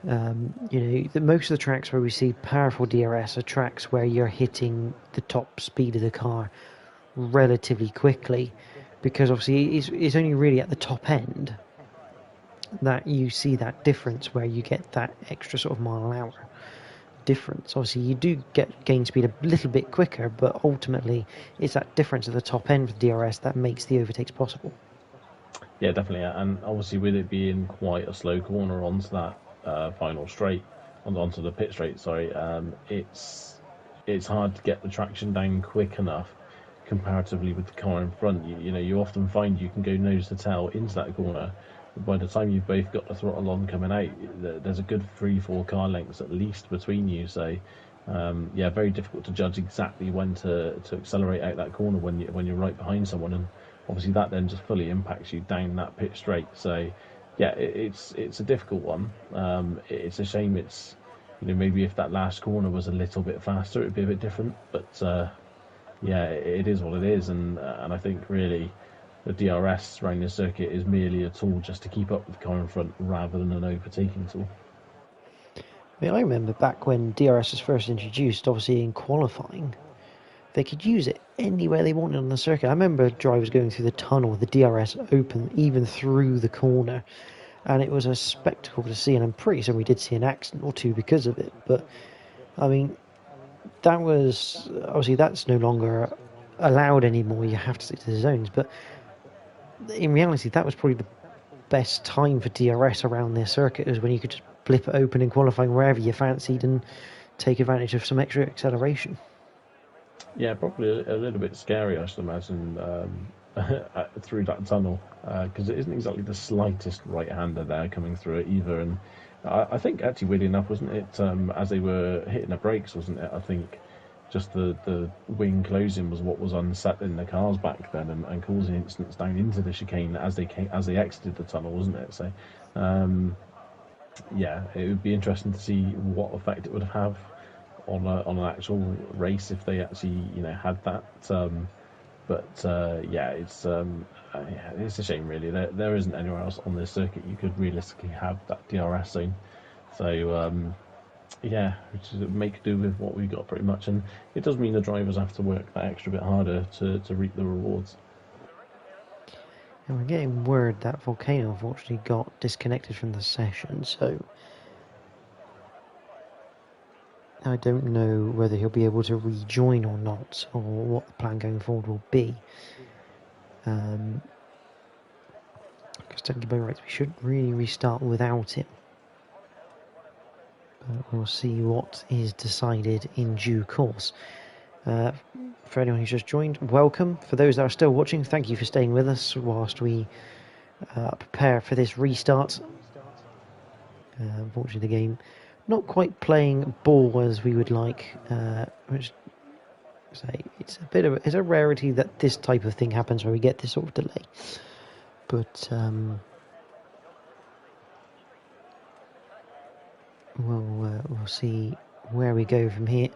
Most of the tracks where we see powerful DRS are tracks where you're hitting the top speed of the car relatively quickly, because obviously it's only really at the top end that you see that difference where you get that extra sort of mile an hour difference. Obviously, you do gain speed a little bit quicker, but ultimately it's that difference at the top end of the DRS that makes the overtakes possible. Yeah, definitely, and obviously with it being quite a slow corner onto that final straight, onto the pit straight, sorry, it's hard to get the traction down quick enough comparatively with the car in front. You often find you can go nose to tail into that corner. By the time you've both got the throttle on coming out, there's a good 3-4 car lengths at least between you. So, yeah, very difficult to judge exactly when to accelerate out that corner when you're right behind someone, and obviously that then just fully impacts you down that pit straight. So, yeah, it's a difficult one. It's a shame. It's maybe if that last corner was a little bit faster, it'd be a bit different. But yeah, it is what it is, and I think really the DRS around the circuit is merely a tool just to keep up with the car in front rather than an overtaking tool. I mean, I remember back when DRS was first introduced, obviously in qualifying, they could use it anywhere they wanted on the circuit. I remember drivers going through the tunnel with the DRS open, even through the corner, and it was a spectacle to see, and I'm pretty sure we did see an accident or two because of it. But, I mean, that was, obviously that's no longer allowed anymore. You have to stick to the zones, but in reality, that was probably the best time for DRS around their circuit, was when you could just blip it open in qualifying wherever you fancied and take advantage of some extra acceleration. Yeah, probably a little bit scary, I should imagine, through that tunnel, because it isn't exactly the slightest right-hander there coming through it either. And I think actually, weirdly enough, wasn't it, as they were hitting the brakes, wasn't it? I think just the wing closing was what was unsettling the cars back then, and causing incidents down into the chicane as they exited the tunnel, wasn't it? So, yeah, it would be interesting to see what effect it would have on an actual race if they actually had that But yeah, it's a shame really. There isn't anywhere else on this circuit you could realistically have that DRS zone. So yeah, make do with what we got pretty much, and it does mean the drivers have to work that extra bit harder to reap the rewards. And we're getting word that Volcano unfortunately got disconnected from the session, so I don't know whether he'll be able to rejoin or not, or what the plan going forward will be. Because technically by rights we shouldn't really restart without him. But we'll see what is decided in due course. For anyone who's just joined, welcome. For those that are still watching, thank you for staying with us whilst we prepare for this restart. Unfortunately, the game not quite playing ball as we would like, which say it's a rarity that this type of thing happens where we get this sort of delay. But we'll see where we go from here.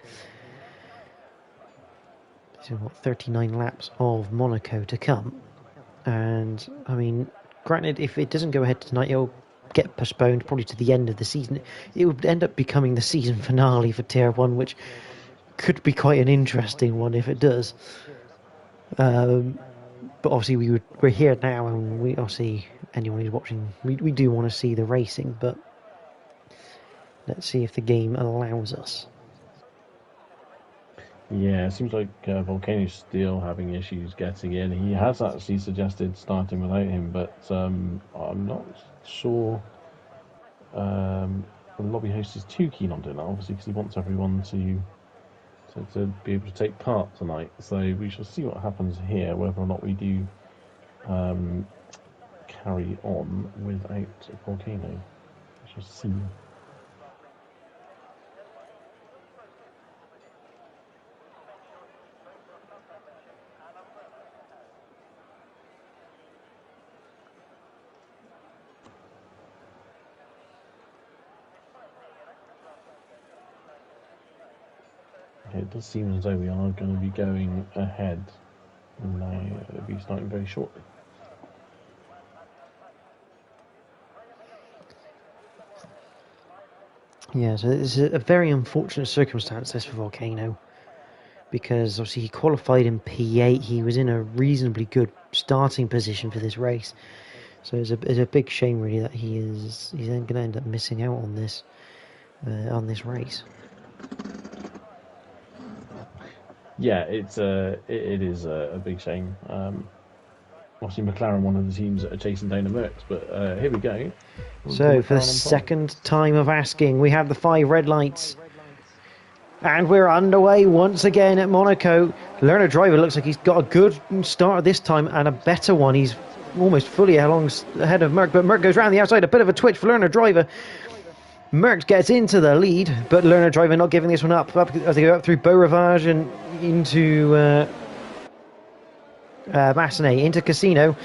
So what, 39 laps of Monaco to come, and I mean, granted, if it doesn't go ahead tonight, it'll get postponed probably to the end of the season. It would end up becoming the season finale for Tier 1, which could be quite an interesting one if it does. But obviously we're here now, and we obviously, anyone who's watching, we do want to see the racing, but let's see if the game allows us. Yeah, it seems like Volcano's still having issues getting in. He has actually suggested starting without him, but I'm not sure the lobby host is too keen on doing that, obviously, because he wants everyone to be able to take part tonight. So we shall see what happens here, whether or not we do carry on without Volcano. We shall see. It does seem as though we are going to be going ahead now. It'll be starting very shortly. Yeah, so it's a very unfortunate circumstance, this, for Volcano, because obviously he qualified in P8. He was in a reasonably good starting position for this race, so it's a big shame really that he's then going to end up missing out on this race. Yeah, it is a big shame. Obviously, McLaren, one of the teams that are chasing down the Mercs, but here we go. So for the second time of asking, we have the 5 red lights, and we're underway once again at Monaco. Lerner Driver looks like he's got a good start this time, and a better one. He's almost fully ahead of Merc, but Merc goes round the outside. A bit of a twitch for Lerner Driver. Merc gets into the lead, but Lerner Driver not giving this one up as they go up through Beaurivage and into Massenet, into Casino,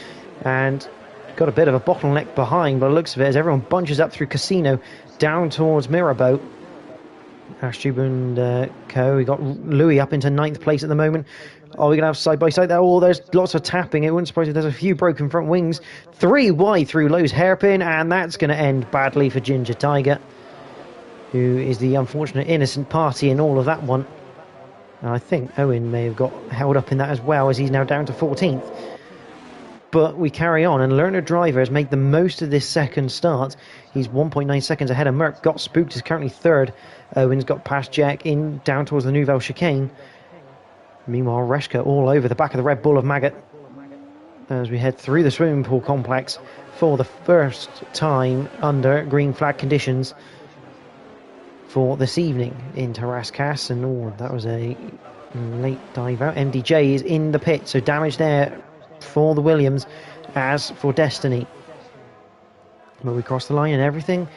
and got a bit of a bottleneck behind by the looks of it as everyone bunches up through Casino down towards Mirabeau. Ashtube and Co. We got Louis up into 9th place at the moment. Are we going to have side by side there? Oh, there's lots of tapping. It wouldn't surprise if there's a few broken front wings. 3 wide through Lowe's hairpin, and that's going to end badly for Ginger Tiger, who is the unfortunate innocent party in all of that one. And I think Owen may have got held up in that as well, as he's now down to 14th. But we carry on, and Lerner Driver has made the most of this second start. He's 1.9 seconds ahead of Merc. Got spooked, is currently 3rd. Owen's got past Jack in down towards the Nouvelle Chicane. Meanwhile, Reshka all over the back of the Red Bull of Maggot as we head through the swimming pool complex for the first time under green flag conditions for this evening in Tarascas. And that was a late dive out. MDJ is in the pit, so damage there for the Williams, as for Destiny. But we cross the line and everything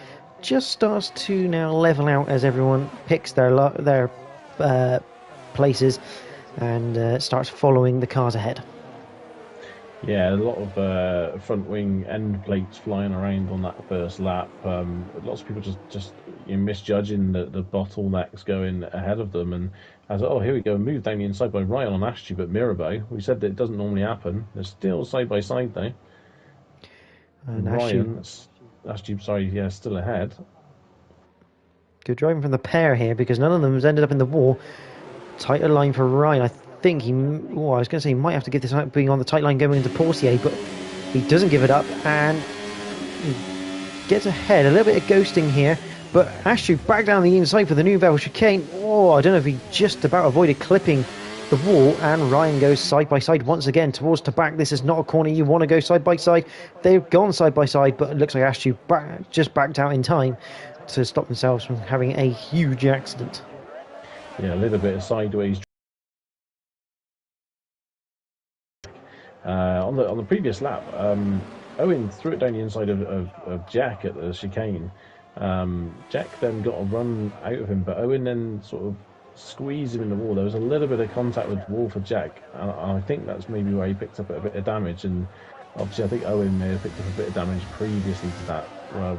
just starts to now level out as everyone picks their places and starts following the cars ahead. Yeah, a lot of front wing end plates flying around on that first lap. Lots of people just misjudging the bottlenecks going ahead of them, and as oh here we go, moved down the inside by Ryan on Ashley, but Mirabeau. We said that it doesn't normally happen. They're still side by side though. And Ryan, Ashley, sorry, yeah, still ahead. good driving from the pair here because none of them has ended up in the wall. Tighter line for Ryan. I think he. Oh, I was going to say he might have to give this up being on the tight line going into Portier, but he doesn't give it up and he gets ahead. A little bit of ghosting here, but Ashu back down the inside for the Nouvelle chicane. Oh, I don't know if he just about avoided clipping the wall, and Ryan goes side by side once again towards to back. This is not a corner you want to go side by side. They've gone side by side, but it looks like Ashu just backed out in time to stop themselves from having a huge accident. Yeah, a little bit of sideways. On the previous lap, Owen threw it down the inside of Jack at the chicane. Jack then got a run out of him, but Owen then sort of squeezed him in the wall. There was a little bit of contact with the wall for Jack, and I think that's maybe where he picked up a bit of damage. And obviously, I think Owen may have picked up a bit of damage previously to that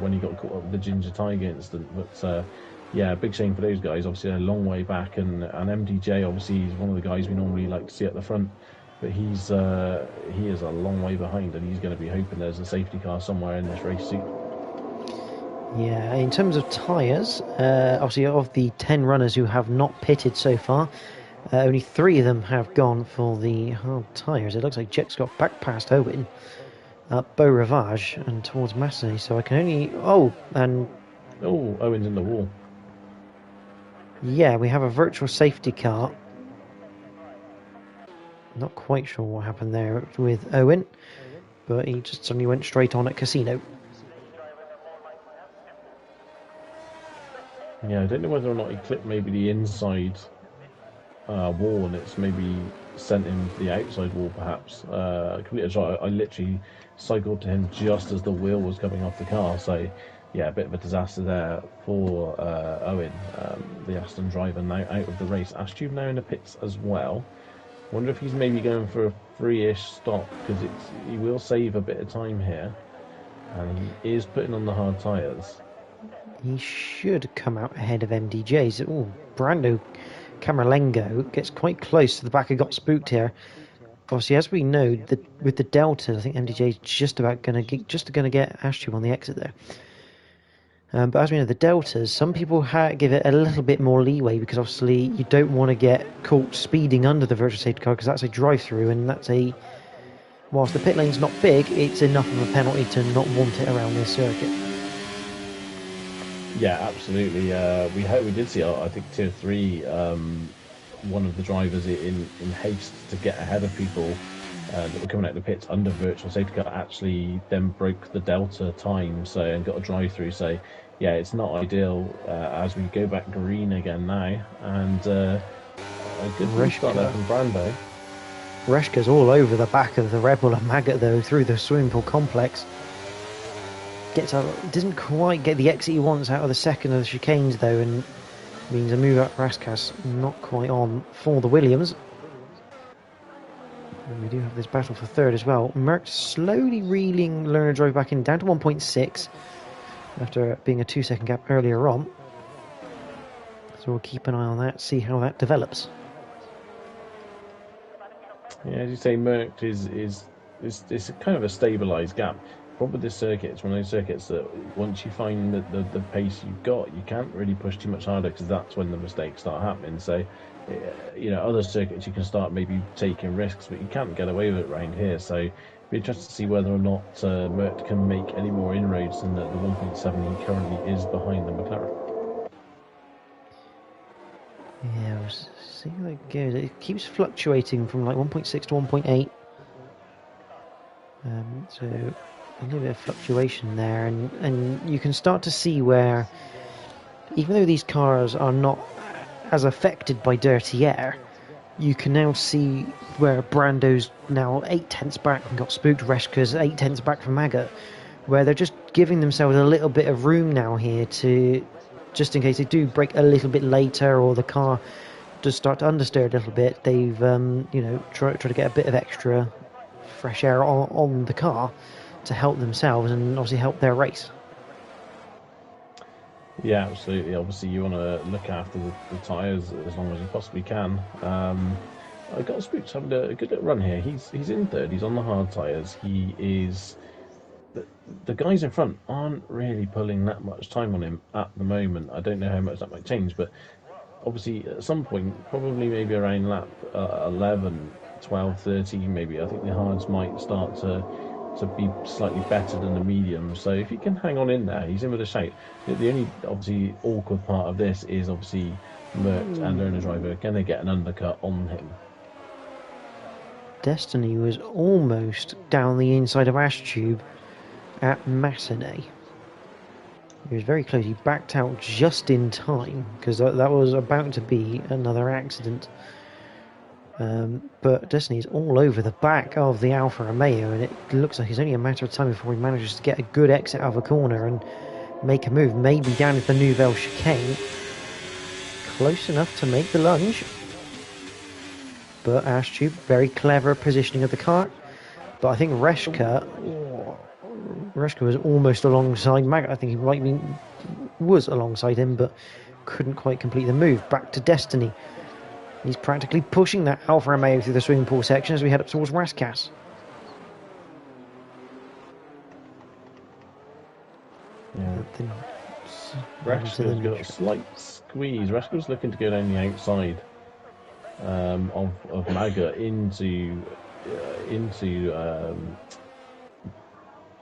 when he got caught up with the Ginger Tiger incident. But yeah, big shame for those guys. Obviously, a long way back, and MDJ obviously is one of the guys we normally like to see at the front. But he is a long way behind, and he's going to be hoping there's a safety car somewhere in this race suit. Yeah, in terms of tyres, obviously of the 10 runners who have not pitted so far, only 3 of them have gone for the hard tyres. It looks like Jack's got back past Owen, Beau Rivage, and towards Massey, so I can only... Owen's in the wall. Yeah, we have a virtual safety car. Not quite sure what happened there with Owen, but he just suddenly went straight on at Casino. Yeah, I don't know whether or not he clipped maybe the inside wall and it's maybe sent him to the outside wall perhaps. I literally cycled to him just as the wheel was coming off the car, so yeah, a bit of a disaster there for Owen, the Aston driver, now out of the race. Aston now in the pits as well. Wonder if he's maybe going for a free-ish stop, because he will save a bit of time here, and he is putting on the hard tyres. He should come out ahead of MDJ's. Oh, Brando Camerlengo gets quite close to the back of Got Spooked here. Obviously, as we know, with the Deltas, I think MDJ's just going to get Ashton on the exit there. But as we know, the Deltas, some people give it a little bit more leeway because obviously you don't want to get caught speeding under the virtual safety car because that's a drive-through, and whilst the pit lane's not big, it's enough of a penalty to not want it around this circuit. Yeah, absolutely. We did see, I think, Tier 3, one of the drivers in haste to get ahead of people that were coming out of the pits under virtual safety car actually then broke the Delta time and got a drive-through. So yeah, it's not ideal as we go back green again now, and a good restart there from Brando. Reshka's all over the back of the Red Bull and Maggot though through the swimming pool complex. Doesn't quite get the exit he wants out of the second of the chicanes though, and means a move up Raskas not quite on for the Williams. And we do have this battle for third as well. Merck slowly reeling Lerner Drive back in down to 1.6 after being a 2-second gap earlier on. So we'll keep an eye on that, see how that develops. Yeah, as you say, Merck is kind of a stabilised gap. The problem with this circuit, it's one of those circuits that once you find the pace you've got, you can't really push too much harder because that's when the mistakes start happening. So, other circuits you can start maybe taking risks, but you can't get away with it around here. So, it'll be interesting to see whether or not Merck can make any more inroads than the 1.7 he currently is behind the McLaren. Yeah, we'll see how it goes. It keeps fluctuating from like 1.6 to 1.8. So a little bit of fluctuation there, and you can start to see where, even though these cars are not as affected by dirty air, you can now see where Brando's now 8 tenths back and Got Spooked, Reshka's 8 tenths back from Maggot, where they're just giving themselves a little bit of room now here to, just in case they do break a little bit later or the car does start to understeer a little bit, they've try to get a bit of extra fresh air on the car to help themselves and obviously help their race. Yeah, absolutely. Obviously, you want to look after the tyres as long as you possibly can. I got Spooks having a good little run here. He's in third. He's on the hard tyres. He is. The guys in front aren't really pulling that much time on him at the moment. I don't know how much that might change, but obviously at some point, probably maybe around lap 11, 12, 13 maybe, I think the hards might start to be slightly better than the mediums. So if he can hang on in there, he's in with a shout. The only obviously awkward part of this is obviously Merckx and Lerner Driver, can they get an undercut on him? Destiny was almost down the inside of Ashtube at Massenet. He was very close. He backed out just in time because that was about to be another accident. But Destiny's all over the back of the Alfa Romeo, and it looks like it's only a matter of time before he manages to get a good exit out of a corner and make a move, maybe down at the Nouvelle chicane. Close enough to make the lunge. But Ashtube, very clever positioning of the car. But I think Reshka was almost alongside Mag. I think he might be was alongside him, but couldn't quite complete the move. Back to Destiny. He's practically pushing that Alfa Romeo through the swimming pool section as we head up towards Raskas. Yeah. Reshka's got a slight squeeze. Reshka's looking to go down the outside of Maga into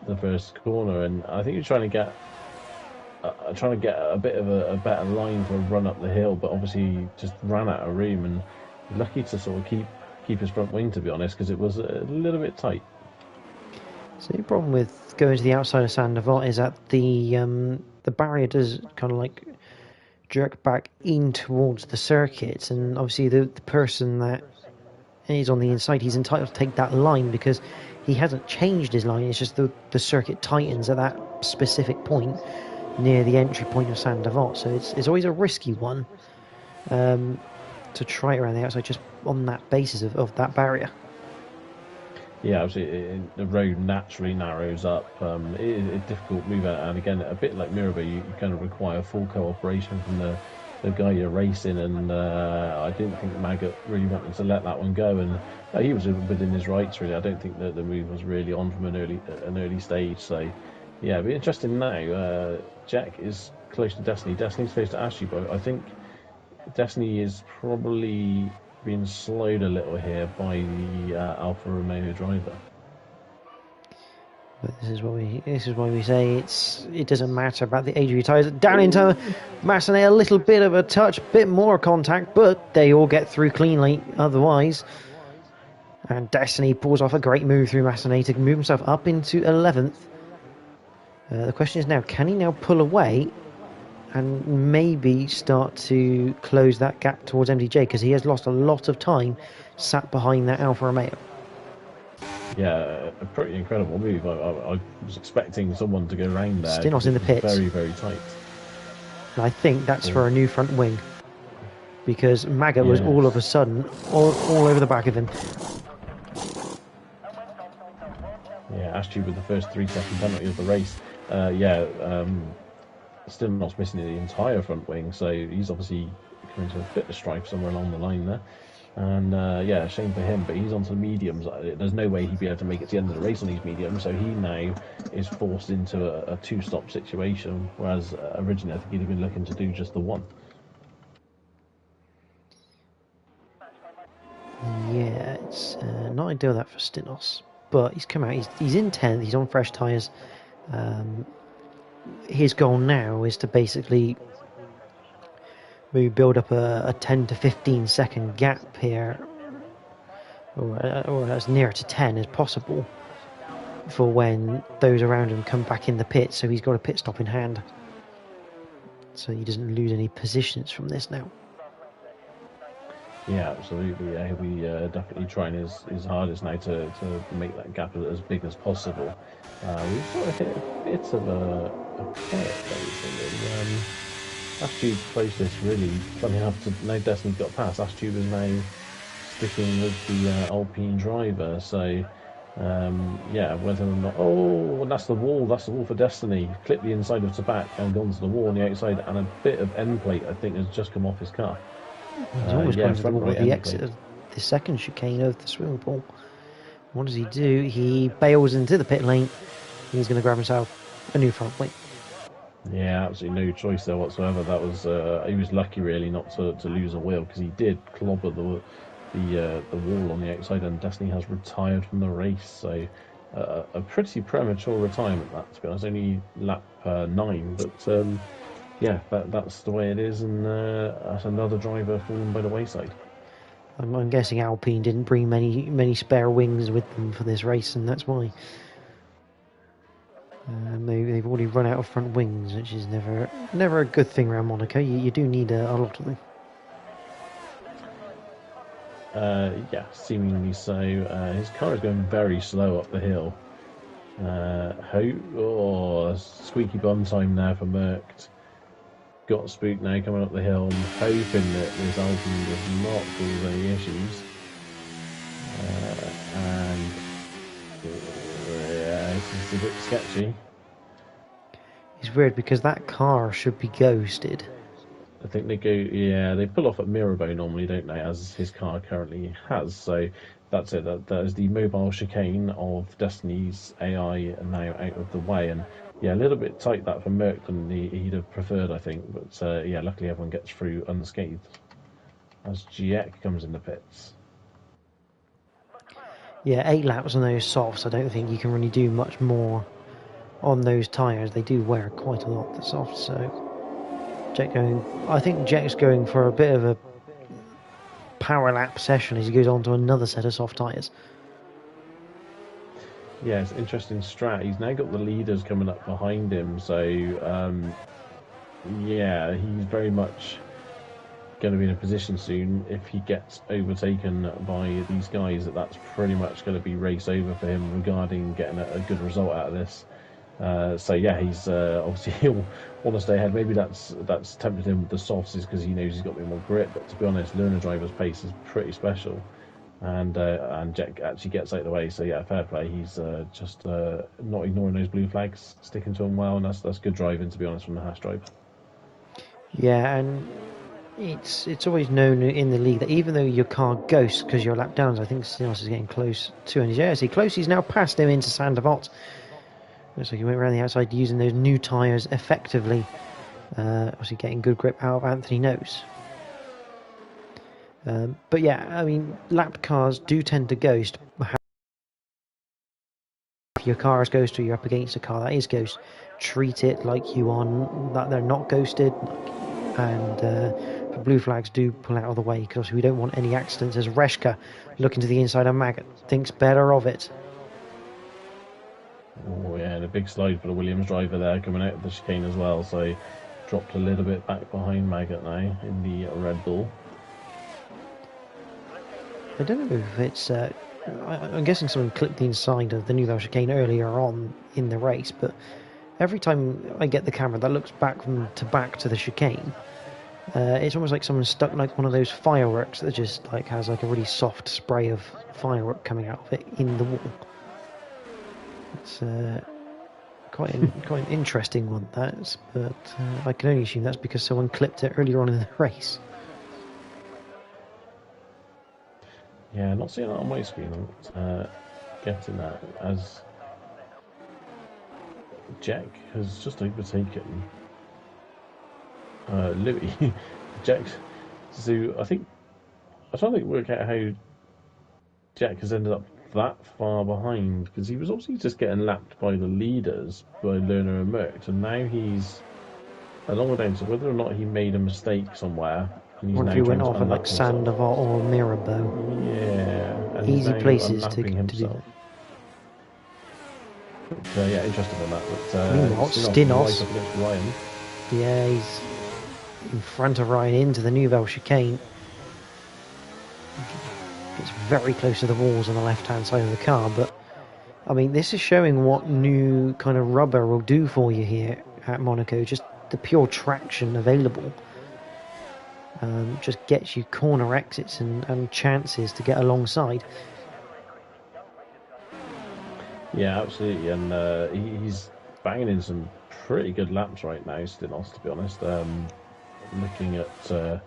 the first corner, and I think he's trying to get a bit of a better line for a run up the hill, but obviously he just ran out of room, and lucky to sort of keep his front wing, to be honest, because it was a little bit tight. So the problem with going to the outside of Saint-Devote is that the barrier does kind of like jerk back in towards the circuit, and obviously the person that is on the inside, he's entitled to take that line because he hasn't changed his line. It's just the circuit tightens at that specific point near the entry point of Saint-Devote. So it's always a risky one to try it around the outside just on that basis of that barrier. Yeah, obviously the road naturally narrows up. It is a difficult move, and again, a bit like Mirabeau, you kind of require full cooperation from the guy you're racing, and I didn't think Maggott really wanted to let that one go, and he was within his rights, really. I don't think that the move was really on from an early stage, so yeah, it'll be interesting now. Jack is close to Destiny. Destiny's close to Ashley, but I think Destiny is probably being slowed a little here by the Alfa Romeo driver. But this is why we say it doesn't matter about the age of your tyres. Down into Massenet, a little bit of a touch, a bit more contact, but they all get through cleanly otherwise. And Destiny pulls off a great move through Massenet to move himself up into 11th. The question is now, can he now pull away and maybe start to close that gap towards MDJ, because he has lost a lot of time sat behind that Alfa Romeo. Yeah, a pretty incredible move. I was expecting someone to go around there. Stinos in the pits. Very, very tight. And I think that's for a new front wing, because Maggott was all of a sudden all over the back of him. Yeah, Ashtube with the first 3-second penalty of the race. Still not missing the entire front wing, so he's obviously coming to a bit of strife somewhere along the line there. And shame for him, but he's onto the mediums. There's no way he'd be able to make it to the end of the race on these mediums, so he now is forced into a two-stop situation, whereas originally I think he'd have been looking to do just the one. Yeah, it's not ideal that for Stinos, but he's come out, he's in 10th, he's on fresh tyres. His goal now is to basically maybe build up a 10 to 15 second gap here, or as near to 10 as possible, for when those around him come back in the pit, so he's got a pit stop in hand, so he doesn't lose any positions from this now. Yeah, absolutely. Yeah, he'll be definitely trying his hardest now to make that gap as big as possible. We've sort of hit a bit of a pit, basically. Ashtube plays this really funny enough to now Destiny got past. Ashtube is now sticking with the Alpine driver, so Yeah, whether or not. Oh, and that's the wall. That's the wall for Destiny. Clip the inside of Tabac and gone to the wall on the outside, and a bit of end plate, I think, has just come off his car. He's almost Yeah, gone to the front wall right at the end exit plate. of the second chicane of the swimming pool. What does he do? He bails into the pit lane. He's going to grab himself a new front wing. Yeah, absolutely no choice there whatsoever. That was he was lucky really not to lose a wheel, because he did clobber the wall on the outside, and Destiny has retired from the race. So a pretty premature retirement, that, to be honest. Only lap 9, but yeah, that's the way it is, and that's another driver falling by the wayside. I'm guessing Alpine didn't bring many spare wings with them for this race, and that's why. They've already run out of front wings, which is never a good thing around Monaco. You do need a lot of them. Yeah, seemingly so. His car is going very slow up the hill. Squeaky bum time there for Merckx. Got spooked now coming up the hill. I'm hoping that this Alpine does not cause any issues. And yeah, this is a bit sketchy. It's weird because that car should be ghosted. I think they pull off at Mirabeau normally, don't they, as his car currently has. So that's it. That is the mobile chicane of Destiny's AI now out of the way. And yeah, a little bit tight that for Merck than he'd have preferred, I think. But yeah, luckily everyone gets through unscathed as GX comes in the pits. Yeah, 8 laps on those softs. I don't think you can really do much more on those tyres. They do wear quite a lot, the softs. So I think Jack's going for a bit of a power lap session as he goes on to another set of soft tyres. Yeah, it's interesting strat. He's now got the leaders coming up behind him, so yeah, he's very much going to be in a position soon, if he gets overtaken by these guys, that's pretty much going to be race over for him regarding getting a good result out of this. So yeah, he's obviously he'll want to stay ahead. Maybe that's tempted him with the softs, is because he knows he's got a bit more grip. But to be honest, learner driver's pace is pretty special, and Jack actually gets out of the way. So yeah, fair play. He's just not ignoring those blue flags, sticking to them well, and that's good driving, to be honest, from the Haas driver. Yeah, and it's always known in the league that even though your car ghosts because you're lap downs, I think Sinos is getting close to, and he's close. He's now passed him into Sandavot. Looks like he went around the outside using those new tyres effectively. Obviously getting good grip out of Anthony Nose. But yeah, I mean, lap cars do tend to ghost. If your car is ghost or you're up against a car that is ghost, treat it like you are that they're not ghosted. And blue flags do pull out of the way because we don't want any accidents, as Reshka, looking to the inside of Maggot, thinks better of it. Oh yeah, and a big slide for the Williams driver there coming out of the chicane as well, so dropped a little bit back behind Maggot now in the Red Bull. I don't know if it's I'm guessing someone clipped the inside of the Nouvelle chicane earlier on in the race, but every time I get the camera that looks back to the chicane, it's almost like someone stuck like one of those fireworks that just like has like a really soft spray of firework coming out of it in the wall. It's quite an interesting one, that, but I can only assume that's because someone clipped it earlier on in the race. Yeah, not seeing that on my screen. I'm getting that as Jack has just overtaken Louis. Jack. So I think I'm trying to work out how Jack has ended up that far behind, because he was obviously just getting lapped by the leaders, by Lerner and Merckx, and now he's a long way down. So whether or not he made a mistake somewhere, and he's or if now he went trying off to at like Sandoval or Mirabeau. Yeah, and Easy places to do himself. that. But, yeah, interesting on that. But, Meanwhile, Stinos. Right up against Ryan. Yeah, he's in front of Ryan into the Nouvelle chicane. Gets very close to the walls on the left-hand side of the car, but I mean, this is showing what new kind of rubber will do for you here at Monaco. Just the pure traction available just gets you corner exits and chances to get alongside. Yeah, absolutely, and he's banging in some pretty good laps right now, Stinos, to be honest. Looking at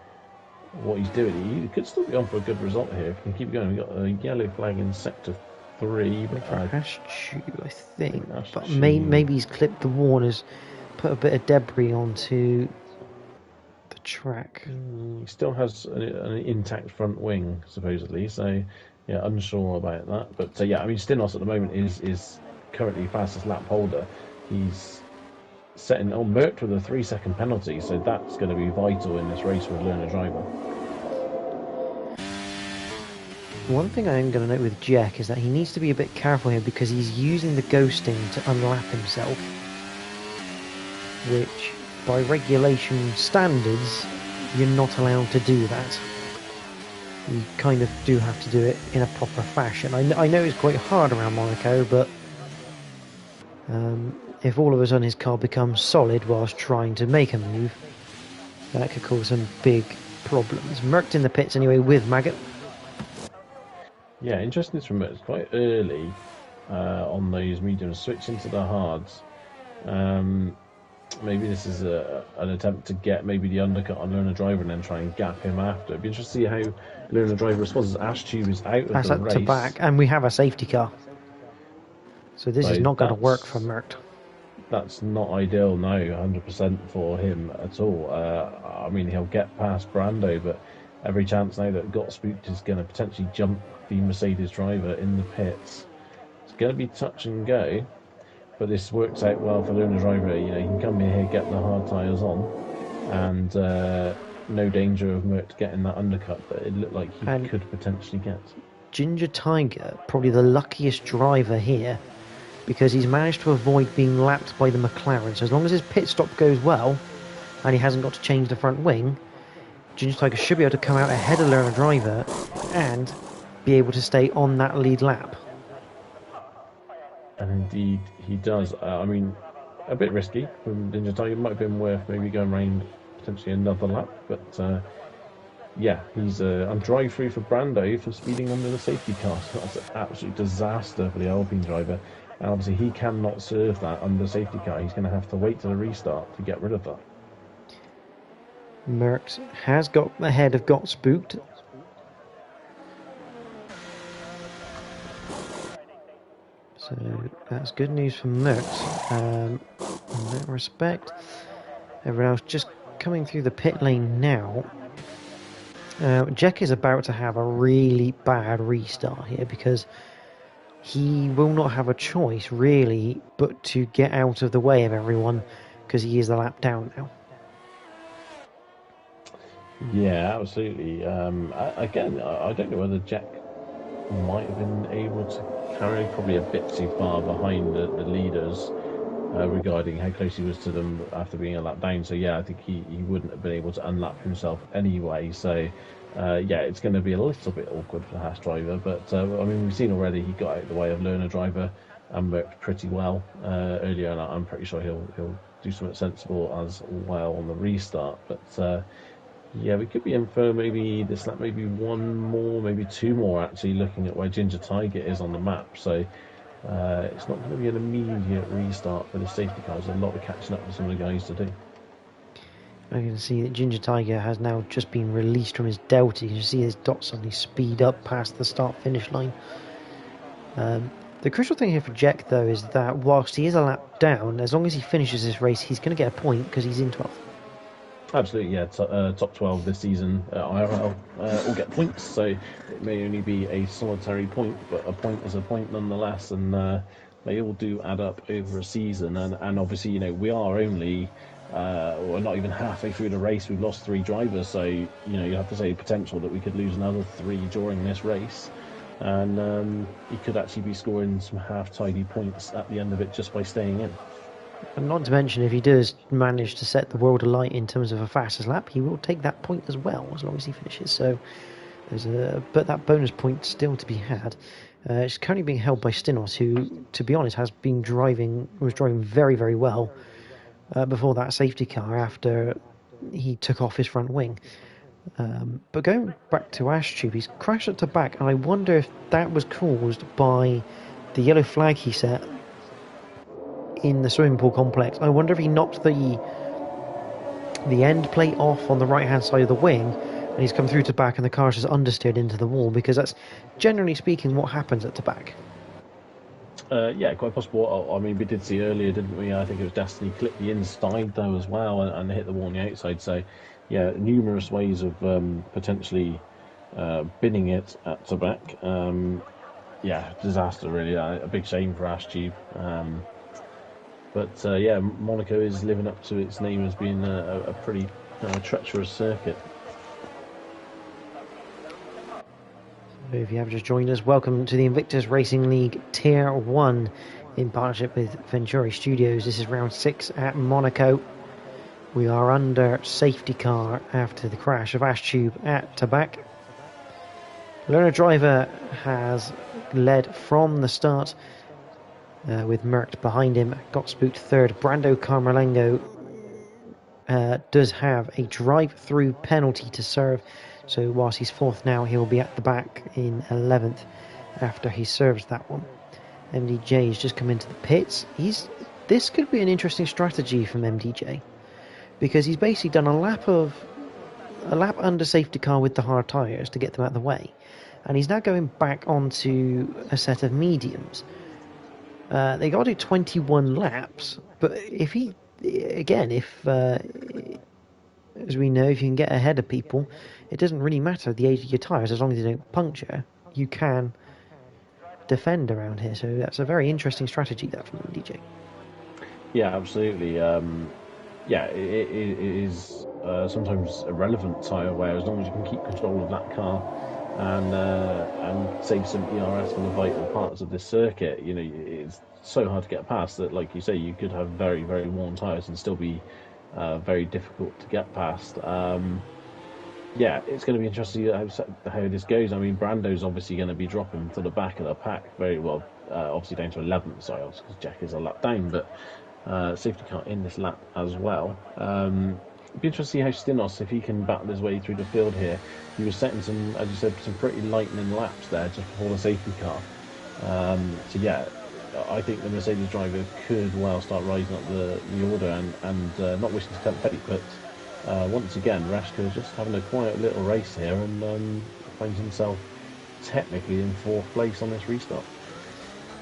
what he's doing, he could still be on for a good result here if he can keep going. We've got a yellow flag in sector 3, but For Astube, I think. that's But too... maybe he's clipped the warners, put a bit of debris onto the track. He still has an intact front wing, supposedly, so yeah, unsure about that. But yeah, I mean, Stinos at the moment is currently fastest lap holder. He's setting on Merckx with a 3-second penalty, so that's going to be vital in this race with learner driver. One thing I am going to note with Jack is that he needs to be a bit careful here because he's using the ghosting to unlap himself, which by regulation standards you're not allowed to do that. You kind of do have to do it in a proper fashion. I know it's quite hard around Monaco, but if all of a sudden his car becomes solid whilst trying to make a move, that could cause some big problems. Merckx in the pits anyway with Maggot. Yeah, interesting from it. It's quite early on those mediums, switching to the hards. Maybe this is an attempt to get maybe the undercut on learner driver and then try and gap him after. It'd be interesting to see how learner driver responds. Astube is out of That's the up race. to back, and we have a safety car. So this is not going to work for Merckx. That's not ideal now, 100% for him at all. I mean, he'll get past Brando, but every chance now that Got Spooked is going to potentially jump the Mercedes driver in the pits. It's going to be touch and go, but this works out well for Luna driver. You know, he can come in here, get the hard tyres on, and no danger of Merckx getting that undercut that it looked like he could potentially get. Ginger Tiger, probably the luckiest driver here, because he's managed to avoid being lapped by the McLaren. So as long as his pit stop goes well, and he hasn't got to change the front wing, Ginger Tiger should be able to come out ahead of Lerner driver and be able to stay on that lead lap. And indeed he does. I mean, a bit risky from Ginger Tiger. It might have been worth maybe going around potentially another lap, but yeah, he's on drive-through for Brando for speeding under the safety car. So that's an absolute disaster for the Alpine driver. And obviously he cannot serve that under the safety car. He's going to have to wait to the restart to get rid of that. Merckx has got ahead of Got Spooked. So that's good news for Merckx. In that respect, everyone else just coming through the pit lane now. Jack is about to have a really bad restart here because he will not have a choice really but to get out of the way of everyone because he is the lap down now. Yeah, absolutely. Again, I don't know whether Jack might have been able to carry probably a bit too far behind the leaders regarding how close he was to them after being a lap down. So yeah, I think he wouldn't have been able to unlap himself anyway. So yeah, it's going to be a little bit awkward for the Haas driver. But I mean, we've seen already he got out of the way of Lerner driver and worked pretty well earlier, and I'm pretty sure he'll do something sensible as well on the restart. But yeah, we could be in for maybe this lap, maybe one more, maybe two more actually, looking at where Ginger Tiger is on the map. So it's not going to be an immediate restart for the safety cars. There's a lot of catching up for some of the guys to do. I can see that Ginger Tiger has now just been released from his delta. You can see his dot suddenly speed up past the start-finish line. The crucial thing here for Jack, though, is that whilst he is a lap down, as long as he finishes this race, he's going to get a point because he's in 12th. Absolutely, yeah. Top 12 this season at IRL all get points, so it may only be a solitary point, but a point is a point nonetheless, and they all do add up over a season. And obviously, you know, we are only we're not even halfway through the race. We've lost 3 drivers, so you know you have to say potential that we could lose another 3 during this race, and he could actually be scoring some half-tidy points at the end of it just by staying in. And not to mention, if he does manage to set the world alight in terms of a fastest lap, he will take that point as well, as long as he finishes. So there's but that bonus point still to be had. It's currently being held by Stinos, who, to be honest, was driving very, very well before that safety car after he took off his front wing. But going back to Astube, he's crashed at the back, and I wonder if that was caused by the yellow flag he set in the swimming pool complex. I wonder if he knocked the end plate off on the right hand side of the wing, and he's come through to back, and the car's just understeered into the wall, because that's generally speaking what happens at to back. Yeah, quite possible. I mean, we did see earlier, didn't we? I think it was Destiny clipped the inside though as well, and hit the wall on the outside. So, yeah, numerous ways of potentially binning it at to back. Yeah, disaster really. A big shame for Ashtube. But yeah, Monaco is living up to its name as being a pretty treacherous circuit. If you have just joined us, welcome to the Invictus Racing League Tier 1 in partnership with Venturi Studios. This is round 6 at Monaco. We are under safety car after the crash of Ashtube at Tabac. Learner Driver has led from the start with Merckx behind him. Got spooked third. Brando Carmelengo does have a drive-through penalty to serve. So whilst he's fourth now, he will be at the back in 11th after he serves that one. MDJ has just come into the pits. This could be an interesting strategy from MDJ, because he's basically done a lap under safety car with the hard tyres to get them out of the way, and he's now going back onto a set of mediums. They got to do 21 laps, but if as we know, if you can get ahead of people, it doesn't really matter the age of your tyres, as long as they don't puncture, you can defend around here. So that's a very interesting strategy there from DJ. Yeah, absolutely. Yeah, it is sometimes a relevant tyre wear, as long as you can keep control of that car and save some ERS for the vital parts of this circuit. You know, it's so hard to get past that, like you say, you could have very, very worn tyres and still be very difficult to get past. Yeah, it's going to be interesting how this goes. I mean, Brando's obviously going to be dropping to the back of the pack very well, obviously down to 11th, sorry, because Jack is a lap down, but safety car in this lap as well. It'd be interesting to see how Stinos, if he can battle his way through the field here. He was setting some, as you said, some pretty lightning laps there just before the safety car. So yeah, I think the Mercedes driver could well start rising up the order and not wishing to tempt fate, but once again, Rashka is just having a quiet little race here and finds himself technically in 4th place on this restart.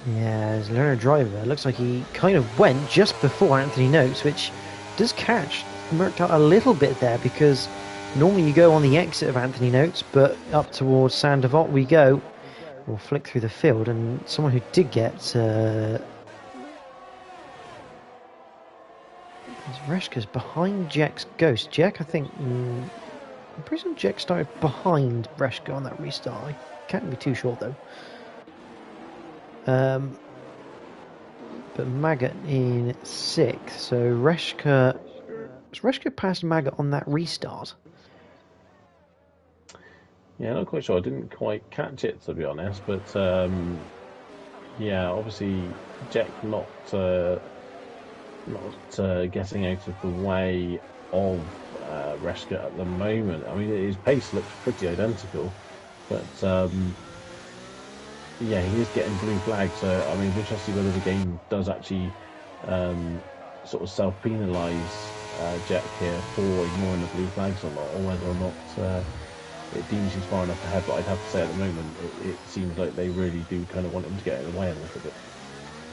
Yeah, as learner driver, it looks like he kind of went just before Anthony Noakes, which does catch Merckx out a little bit there, because normally you go on the exit of Anthony Noakes, but up towards Saint-Devote we go. We'll flick through the field, and someone who did get Reshka's behind Jack's Ghost. Jack, I think, I'm pretty sure Jack started behind Reshka on that restart. I can't be too sure though. But Maggot in 6th, so Reshka passed Maggot on that restart. Yeah, not quite sure. I didn't quite catch it, to be honest, but yeah, obviously Jack not getting out of the way of Reshka at the moment. I mean, his pace looks pretty identical, but yeah, he is getting blue flags. So I mean, it's interesting whether the game does actually sort of self-penalise Jack here for ignoring the blue flags or not, or whether or not it deems he's far enough ahead. But I'd have to say at the moment it seems like they really do kind of want him to get out of the way a little bit.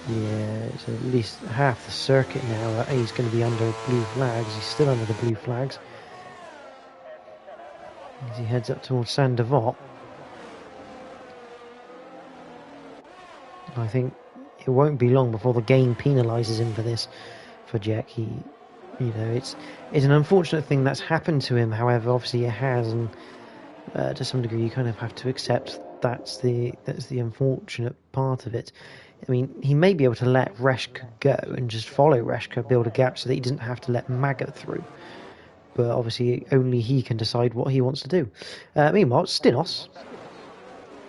Yeah, it's at least half the circuit now. He's going to be under blue flags. He's still under the blue flags as he heads up towards Saint-Devote. I think it won't be long before the game penalises him for this, for Jack. It's an unfortunate thing that's happened to him. However, obviously it has, and to some degree you kind of have to accept that's the unfortunate part of it. I mean, he may be able to let Reshka go and just follow Reshka, build a gap so that he doesn't have to let Maggot through. But obviously only he can decide what he wants to do. Meanwhile, Stinos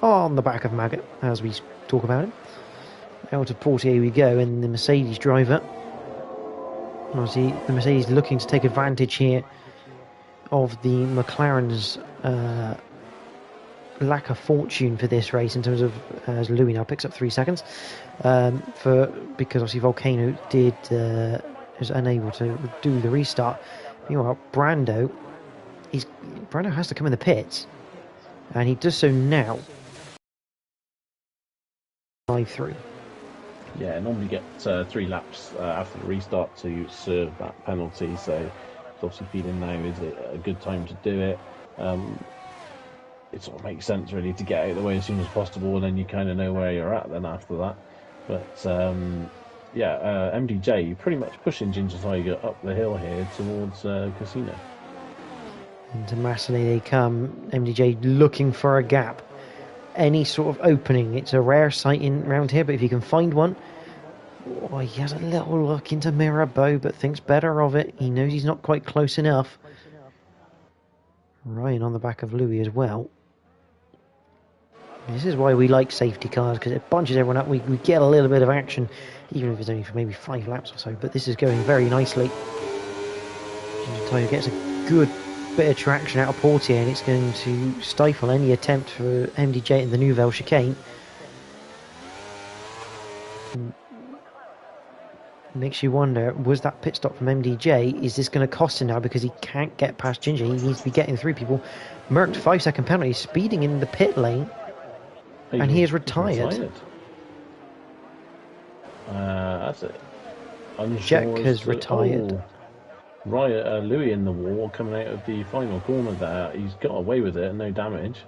on the back of Maggot as we talk about him. Out of Portier we go, and the Mercedes driver. Obviously, the Mercedes looking to take advantage here of the McLaren's lack of fortune for this race in terms of as Louis now picks up 3 seconds because obviously Volcano was unable to do the restart. Meanwhile, Brando has to come in the pits, and he does so now. Drive through. Yeah, normally get 3 laps after the restart to serve that penalty, so it's obviously feeling now is a good time to do it. It sort of makes sense really to get out of the way as soon as possible, and then you kind of know where you're at then after that. But MDJ pretty much pushing Ginger Tiger up the hill here towards Casino. Into Massenet they come. MDJ looking for a gap, any sort of opening. It's a rare sight in around here, but if you can find one. Oh, he has a little look into Mirabeau, but thinks better of it. He knows he's not quite close enough. Ryan on the back of Louis as well. This is why we like safety cars, because it bunches everyone up. We get a little bit of action, even if it's only for maybe 5 laps or so. But this is going very nicely. Ginger Tiger gets a good bit of traction out of Portier, and it's going to stifle any attempt for MDJ in the Nouvelle chicane. Makes you wonder, was that pit stop from MDJ? Is this going to cost him now because he can't get past Ginger? He needs to be getting through people. Mercked 5-second penalty, speeding in the pit lane, and he is retired. That's it. Jack has retired. Oh, right, Louis in the wall coming out of the final corner there. He's got away with it and no damage.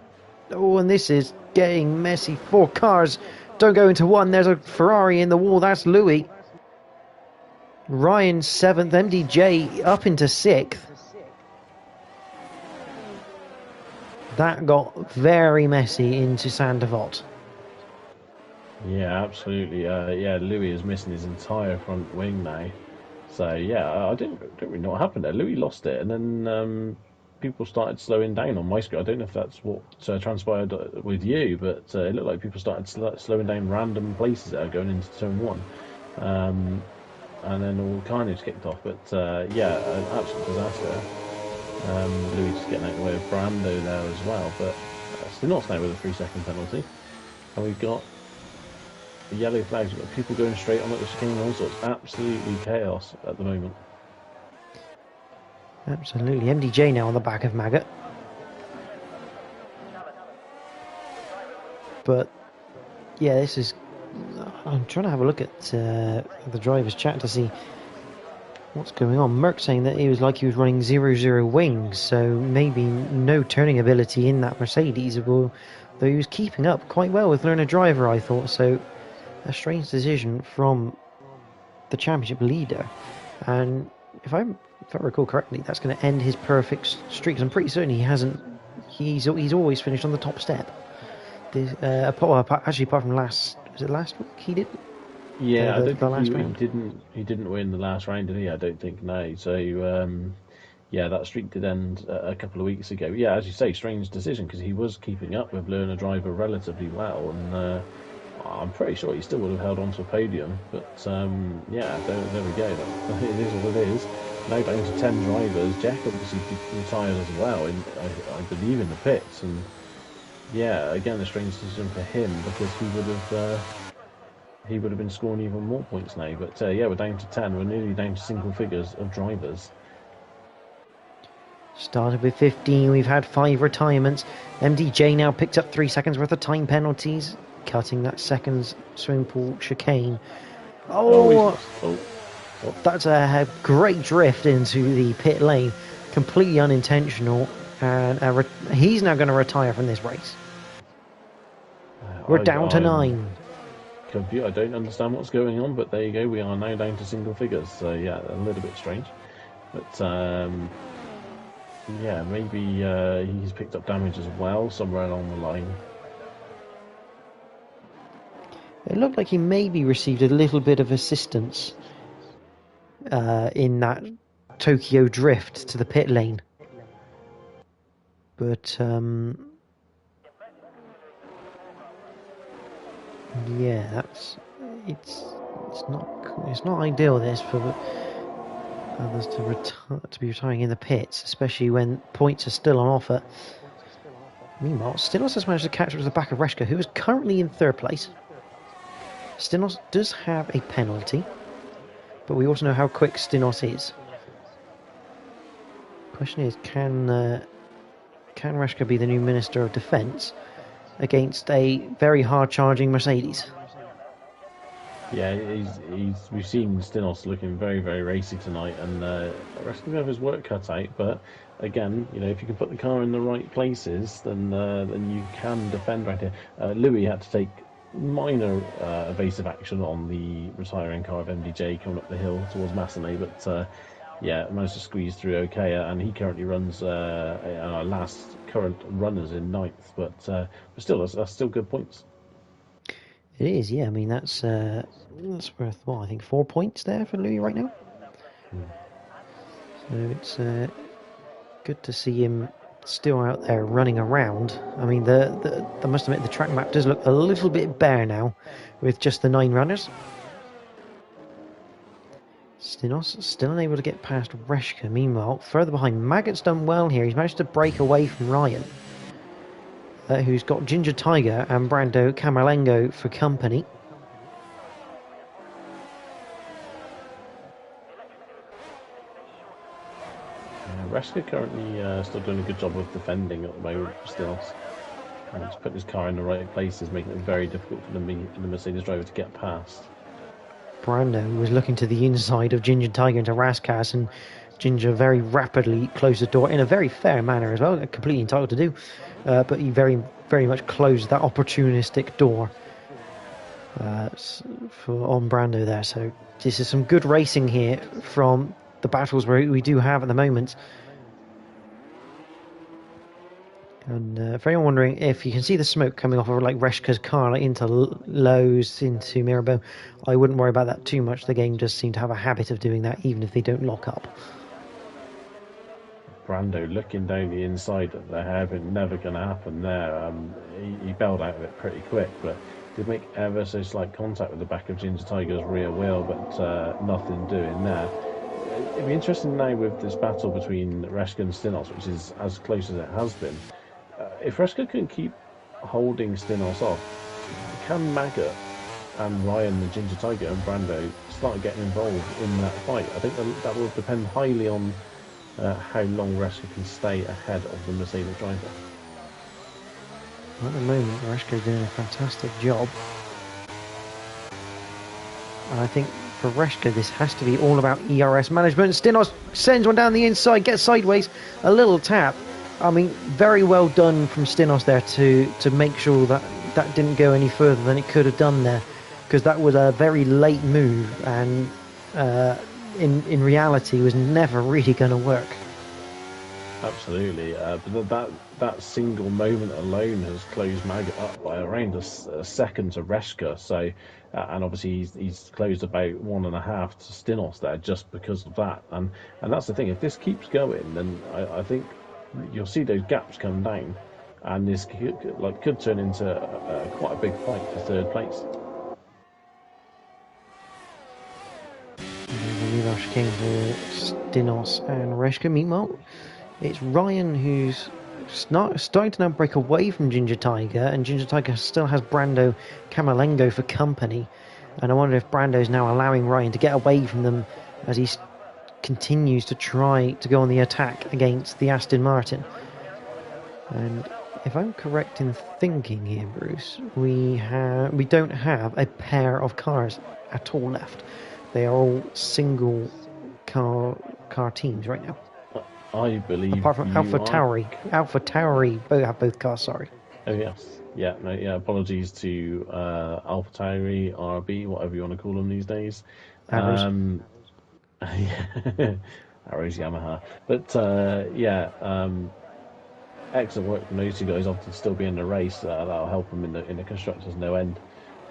Oh, and this is getting messy. 4 cars don't go into one. There's a Ferrari in the wall. That's Louis. Ryan 7th, MDJ up into 6th. That got very messy into Saint-Devote. Yeah, absolutely. Louis is missing his entire front wing now. So yeah, I don't really know what happened there. Louis lost it, and then people started slowing down on my screen. I don't know if that's what transpired with you, but it looked like people started slowing down random places that are going into turn 1. And then all carnage kicked off. But an absolute disaster. Louis just getting out of the way of Brando there as well. But still not now with a 3-second penalty. And we've got yellow flags. We've got people going straight on at the chicane also. It's absolutely chaos at the moment. Absolutely. MDJ now on the back of Maggot. But yeah, this is... I'm trying to have a look at the driver's chat to see what's going on. Merck saying that he was running 0-0 wings, so maybe no turning ability in that Mercedes, though he was keeping up quite well with Learner Driver, I thought. So a strange decision from the championship leader, and if I recall correctly, that's going to end his perfect streak. I'm pretty certain he hasn't. He's always finished on the top step. Actually, apart from last week he did. Yeah, I don't think he didn't win the last round, did he? I don't think, no. So that streak did end a couple of weeks ago. Yeah, as you say, strange decision because he was keeping up with Learner Driver relatively well, and I'm pretty sure he still would have held on to a podium. But there we go. It is what it is. Now down to 10 drivers. Jack obviously retired as well, I believe, in the pits, and yeah, again a strange decision for him because he would have been scoring even more points now. But we're down to 10. We're nearly down to single figures of drivers. Started with 15. We've had 5 retirements. MDJ now picked up 3 seconds worth of time penalties, cutting that second swimming pool chicane. That's a great drift into the pit lane, completely unintentional, and he's now going to retire from this race. We're down to 9. I don't understand what's going on, but there you go. We are now down to single figures. So yeah, a little bit strange, but maybe he's picked up damage as well somewhere along the line. It looked like he maybe received a little bit of assistance in that Tokyo drift to the pit lane, but it's not ideal this for others to be retiring in the pits, especially when points are still on offer. Meanwhile, Stinos has managed to catch up to the back of Reshka, who is currently in 3rd place. Stinos does have a penalty, but we also know how quick Stinos is. Question is, can Reshka be the new Minister of Defence against a very hard-charging Mercedes? Yeah, we've seen Stinos looking very, very racy tonight, and the rest of his work cut out. But again, if you can put the car in the right places, then you can defend right here. Louis had to take minor evasive action on the retiring car of MDJ coming up the hill towards Massenet, but yeah, managed to squeeze through okay, and he currently runs our last current runners in 9th, but still, that's still good points. It is, yeah. I mean, that's worth, I think 4 points there for Louis right now. So it's good to see him still out there running around. I mean, I must admit, the track map does look a little bit bare now with just the 9 runners. Stinos still unable to get past Reshka. Meanwhile, further behind, Maggot's done well here. He's managed to break away from Ryan, who's got Ginger Tiger and Brando Camerlengo for company. Reshka currently still doing a good job of defending at the moment, still. And to put his car in the right places, making it very difficult for the Mercedes driver to get past. Brando was looking to the inside of Ginger Tiger into Raskas, and Ginger very rapidly closed the door in a very fair manner as well, completely entitled to do, but he very, very much closed that opportunistic door on Brando there. So this is some good racing here from the battles we do have at the moment. And for anyone wondering, if you can see the smoke coming off of like Reshka's car into Lowe's, into Mirabeau, I wouldn't worry about that too much. The game does seem to have a habit of doing that, even if they don't lock up. Brando looking down the inside of the hairpin, never going to happen there. He bailed out of it pretty quick, but did make ever so slight contact with the back of Ginger Tiger's rear wheel, but nothing doing there. It'd be interesting now with this battle between Reshka and Stinos, which is as close as it has been. If Reshka can keep holding Stinos off, can Maggot and Ryan, the Ginger Tiger, and Brando start getting involved in that fight? I think that will depend highly on how long Reshka can stay ahead of the Mercedes driver. At the moment, Reshka is doing a fantastic job. And I think for Reshka, this has to be all about ERS management. Stinos sends one down the inside, gets sideways, a little tap. I mean, very well done from Stinos there to make sure that didn't go any further than it could have done there, because that was a very late move, and in reality was never really going to work. Absolutely, but that single moment alone has closed Maggot up by around a second to Reshka. So, and obviously he's closed about 1.5 to Stinos there just because of that. And that's the thing. If this keeps going, then I think you'll see those gaps come down, and this could turn into quite a big fight for 3rd place. The rush came to Stinos and Reshka. Meanwhile, it's Ryan who's starting to now break away from Ginger Tiger, and Ginger Tiger still has Brando Camerlengo for company. And I wonder if Brando is now allowing Ryan to get away from them as he continues to try to go on the attack against the Aston Martin. And if I'm correct in thinking here, Bruce, we don't have a pair of cars at all left. They are all single car teams right now. I believe, apart from Alpha Tauri have both cars. Sorry. Oh yes, yeah, no, yeah. Apologies to Alpha Tauri, RB, whatever you want to call them these days. Arrows. Arrows, Yamaha. But excellent work from those two guys. Obviously, still be in the race. That'll help them in the constructors no end.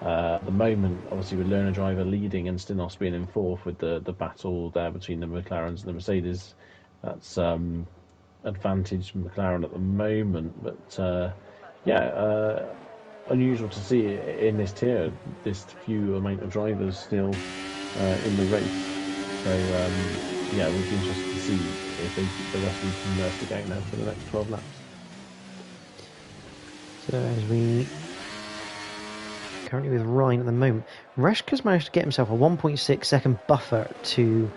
At the moment, obviously, with Lerner driver leading and Stinos being in 4th, with the battle there between the McLarens and the Mercedes. That's advantage McLaren at the moment, but unusual to see in this tier this few amount of drivers still in the race. So we'll be interested to see if the rest of them can stick out now for the next 12 laps. So as we currently with Ryan at the moment, Reshka's managed to get himself a 1.6 second buffer to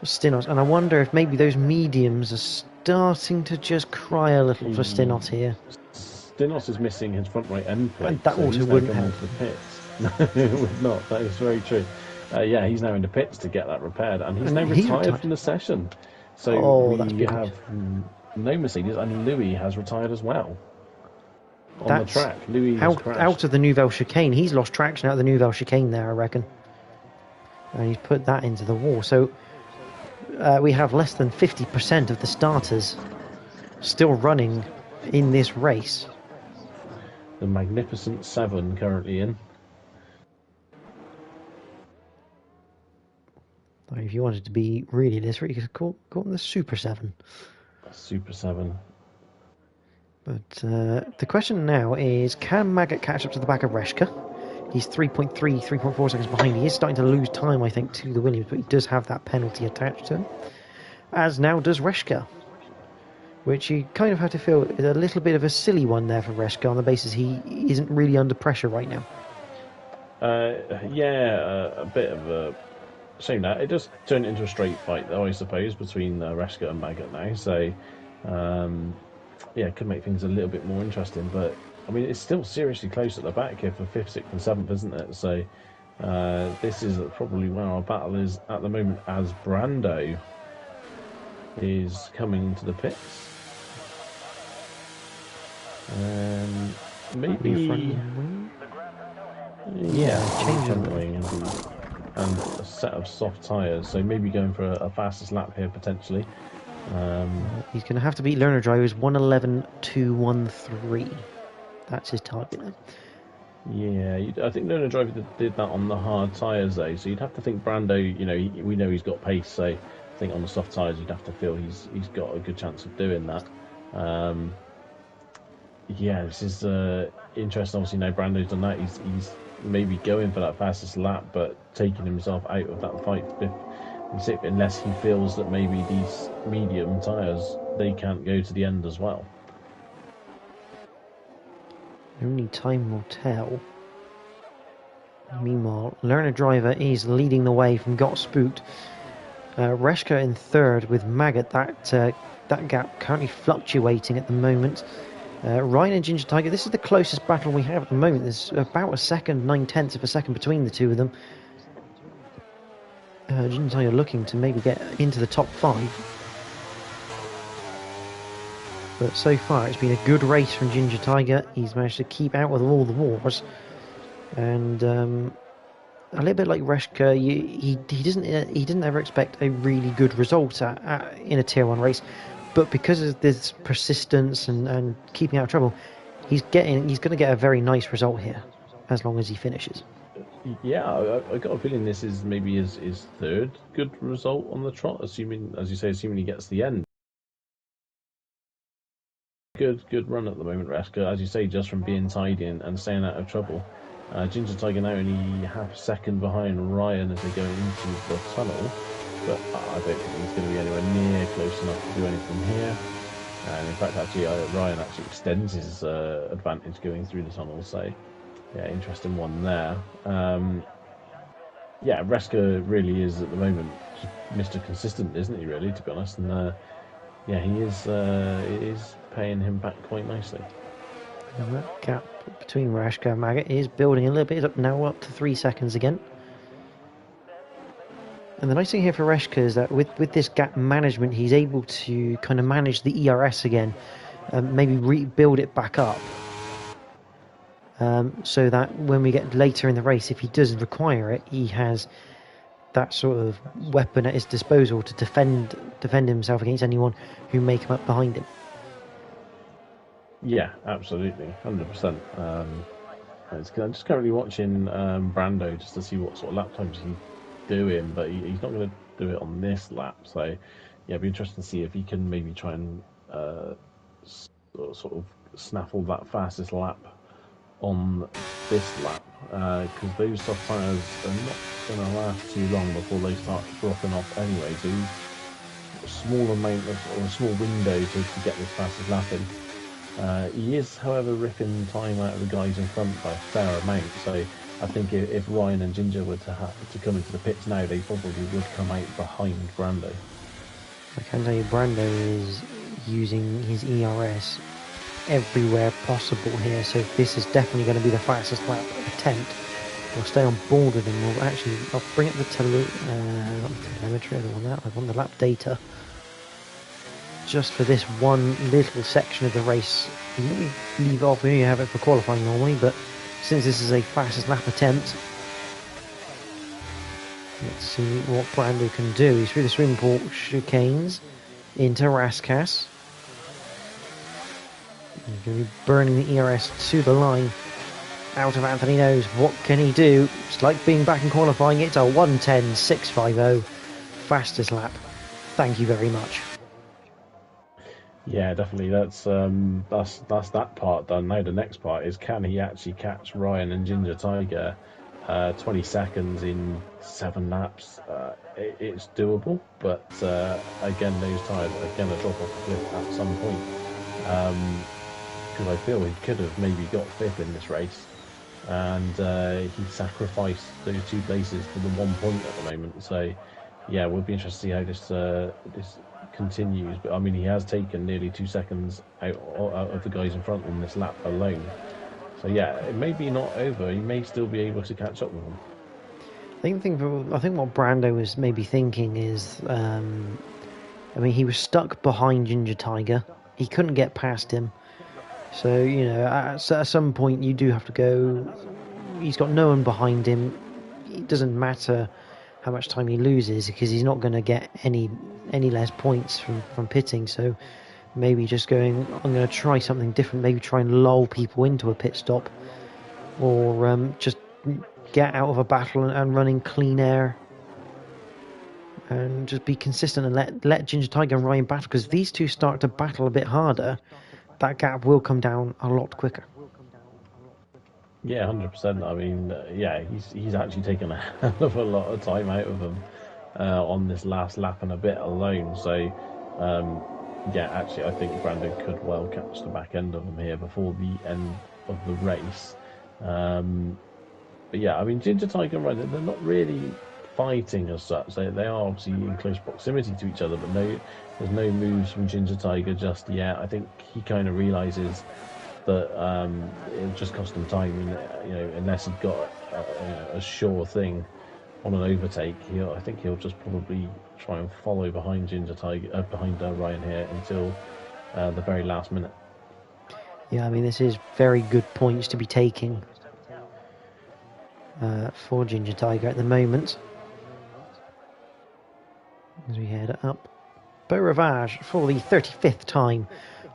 Stinos, and I wonder if maybe those mediums are starting to just cry a little for Stinos here. Stinos is missing his front right end plate, And that so also he's now wouldn't coming help. into the pits. No, it would not. That is very true. Yeah, he's now in the pits to get that repaired, and he's now retired from the session. So we have no Mercedes, and Louis has retired as well. On the track, Louis has crashed. Out of the Nouvelle chicane. He's lost traction out of the Nouvelle chicane there, I reckon. And he's put that into the wall. So we have less than 50% of the starters still running in this race. The Magnificent Seven currently in. If you wanted to be really literate, you could call them the Super 7. Super 7. But the question now is, can Maggot catch up to the back of Reshka? He's 3.4 seconds behind. He is starting to lose time, I think, to the Williams, but he does have that penalty attached to him. As now does Reshka, which you kind of have to feel is a little bit of a silly one there for Reshka on the basis he isn't really under pressure right now. A bit of a shame that it just turned into a straight fight, though, I suppose, between Reshka and Maggot now. So, it could make things a little bit more interesting. But I mean, it's still seriously close at the back here for 5th, 6th, and 7th, isn't it? So, this is probably where our battle is at the moment, as Brando is coming into the pits. Maybe change wing and a set of soft tyres, so maybe going for a fastest lap here potentially. He's going to have to beat Learner Drivers 1:11.213. That's his target now. Yeah, I think Learner Driver did that on the hard tyres though, so you'd have to think Brando, we know he's got pace, so I think on the soft tyres you'd have to feel he's got a good chance of doing that. This is interesting. Obviously, now Brando's done that. He's maybe going for that fastest lap, but taking himself out of that fight unless he feels that maybe these medium tyres, they can't go to the end as well. Only time will tell. Meanwhile, Learner Driver is leading the way from Got Spooked. Reshka in third with Maggot. That gap currently fluctuating at the moment. Ryan and Ginger Tiger, this is the closest battle we have at the moment. There's about a second, 9/10 of a second between the two of them. Ginger Tiger looking to maybe get into the top 5. But so far it's been a good race from Ginger Tiger. He's managed to keep out with all the wars. And a little bit like Reshka, he didn't ever expect a really good result in a Tier 1 race. But because of this persistence and keeping out of trouble, he's going to get a very nice result here, as long as he finishes. Yeah, I got a feeling this is maybe his third good result on the trot, assuming he gets the end. Good run at the moment, Reshka, as you say, just from being tidy and staying out of trouble. Ginger Tiger now only half a second behind Ryan as they go into the tunnel. But I don't think he's going to be anywhere near close enough to do anything here. And in fact, actually, Ryan actually extends his advantage going through the tunnel. So, yeah, interesting one there. Reshka really is at the moment Mr. Consistent, isn't he? Really, to be honest, and he is. It is paying him back quite nicely. And that gap between Reshka and Maggot is building a little bit up now, up to 3 seconds again. And the nice thing here for Reshka is that with this gap management, he's able to kind of manage the ERS again, maybe rebuild it back up, so that when we get later in the race, if he does require it, he has that sort of weapon at his disposal to defend himself against anyone who may come up behind him. Yeah, absolutely, 100%. I'm just currently watching Brando just to see what sort of lap times he's doing, but he's not going to do it on this lap. So, yeah, it'd be interesting to see if he can maybe try and sort of snaffle that fastest lap on this lap, because those soft tyres are not going to last too long before they start dropping off anyway. So, a small amount of, or a small window to get this fastest lap in. He is, however, ripping time out of the guys in front by a fair amount. So I think if Ryan and Ginger were to come into the pits now, they probably would come out behind Brando. I can tell you, Brando is using his ERS everywhere possible here, so this is definitely going to be the fastest lap attempt. We'll stay on board with him. I'll bring up the telemetry. I want the lap data just for this one little section of the race. You leave it off here, you have it for qualifying normally, but since this is a fastest lap attempt, let's see what Brando can do. He's through the swimming pool chicanes into Raskas. He's going to be burning the ERS to the line. Out of Anthony knows. What can he do? It's like being back in qualifying. It's a 1:10.650. Fastest lap. Thank you very much. Yeah, definitely. That's that part done. Now the next part is, can he actually catch Ryan and Ginger Tiger 20 seconds in 7 laps? It's doable, but again, those tyres are going to drop off the cliff at some point. Because I feel he could have maybe got 5th in this race, and he sacrificed those 2 places for the 1 point at the moment. So yeah, we'll be interested to see how this continues. But I mean, he has taken nearly 2 seconds out of the guys in front in this lap alone. So yeah, it may be not over. He may still be able to catch up with him. I think what Brando was maybe thinking is, I mean, he was stuck behind Ginger Tiger. He couldn't get past him. So, you know, at some point you do have to go. He's got no one behind him. It doesn't matter how much time he loses, because he's not going to get any less points from pitting. So maybe just going, I'm going to try something different. Maybe try and lull people into a pit stop, or just get out of a battle and run in clean air, and just be consistent and let Ginger Tiger and Ryan battle, because these two start to battle a bit harder. That gap will come down a lot quicker. Yeah, 100%. I mean, yeah, he's actually taken a hell of a lot of time out of him on this last lap and a bit alone. So, yeah, actually, I think Brandon could well catch the back end of him here before the end of the race. But yeah, I mean, Ginger Tiger and Ryan, they're not really fighting as such. They are obviously in close proximity to each other, but there's no moves from Ginger Tiger just yet. I think he kind of realizes that it'll just cost him time, and you know, unless he's got a sure thing on an overtake, I think he'll just probably try and follow behind Ginger Tiger, behind Ryan here until the very last minute. Yeah, I mean, this is very good points to be taking for Ginger Tiger at the moment. As we head up Beau Rivage for the 35th time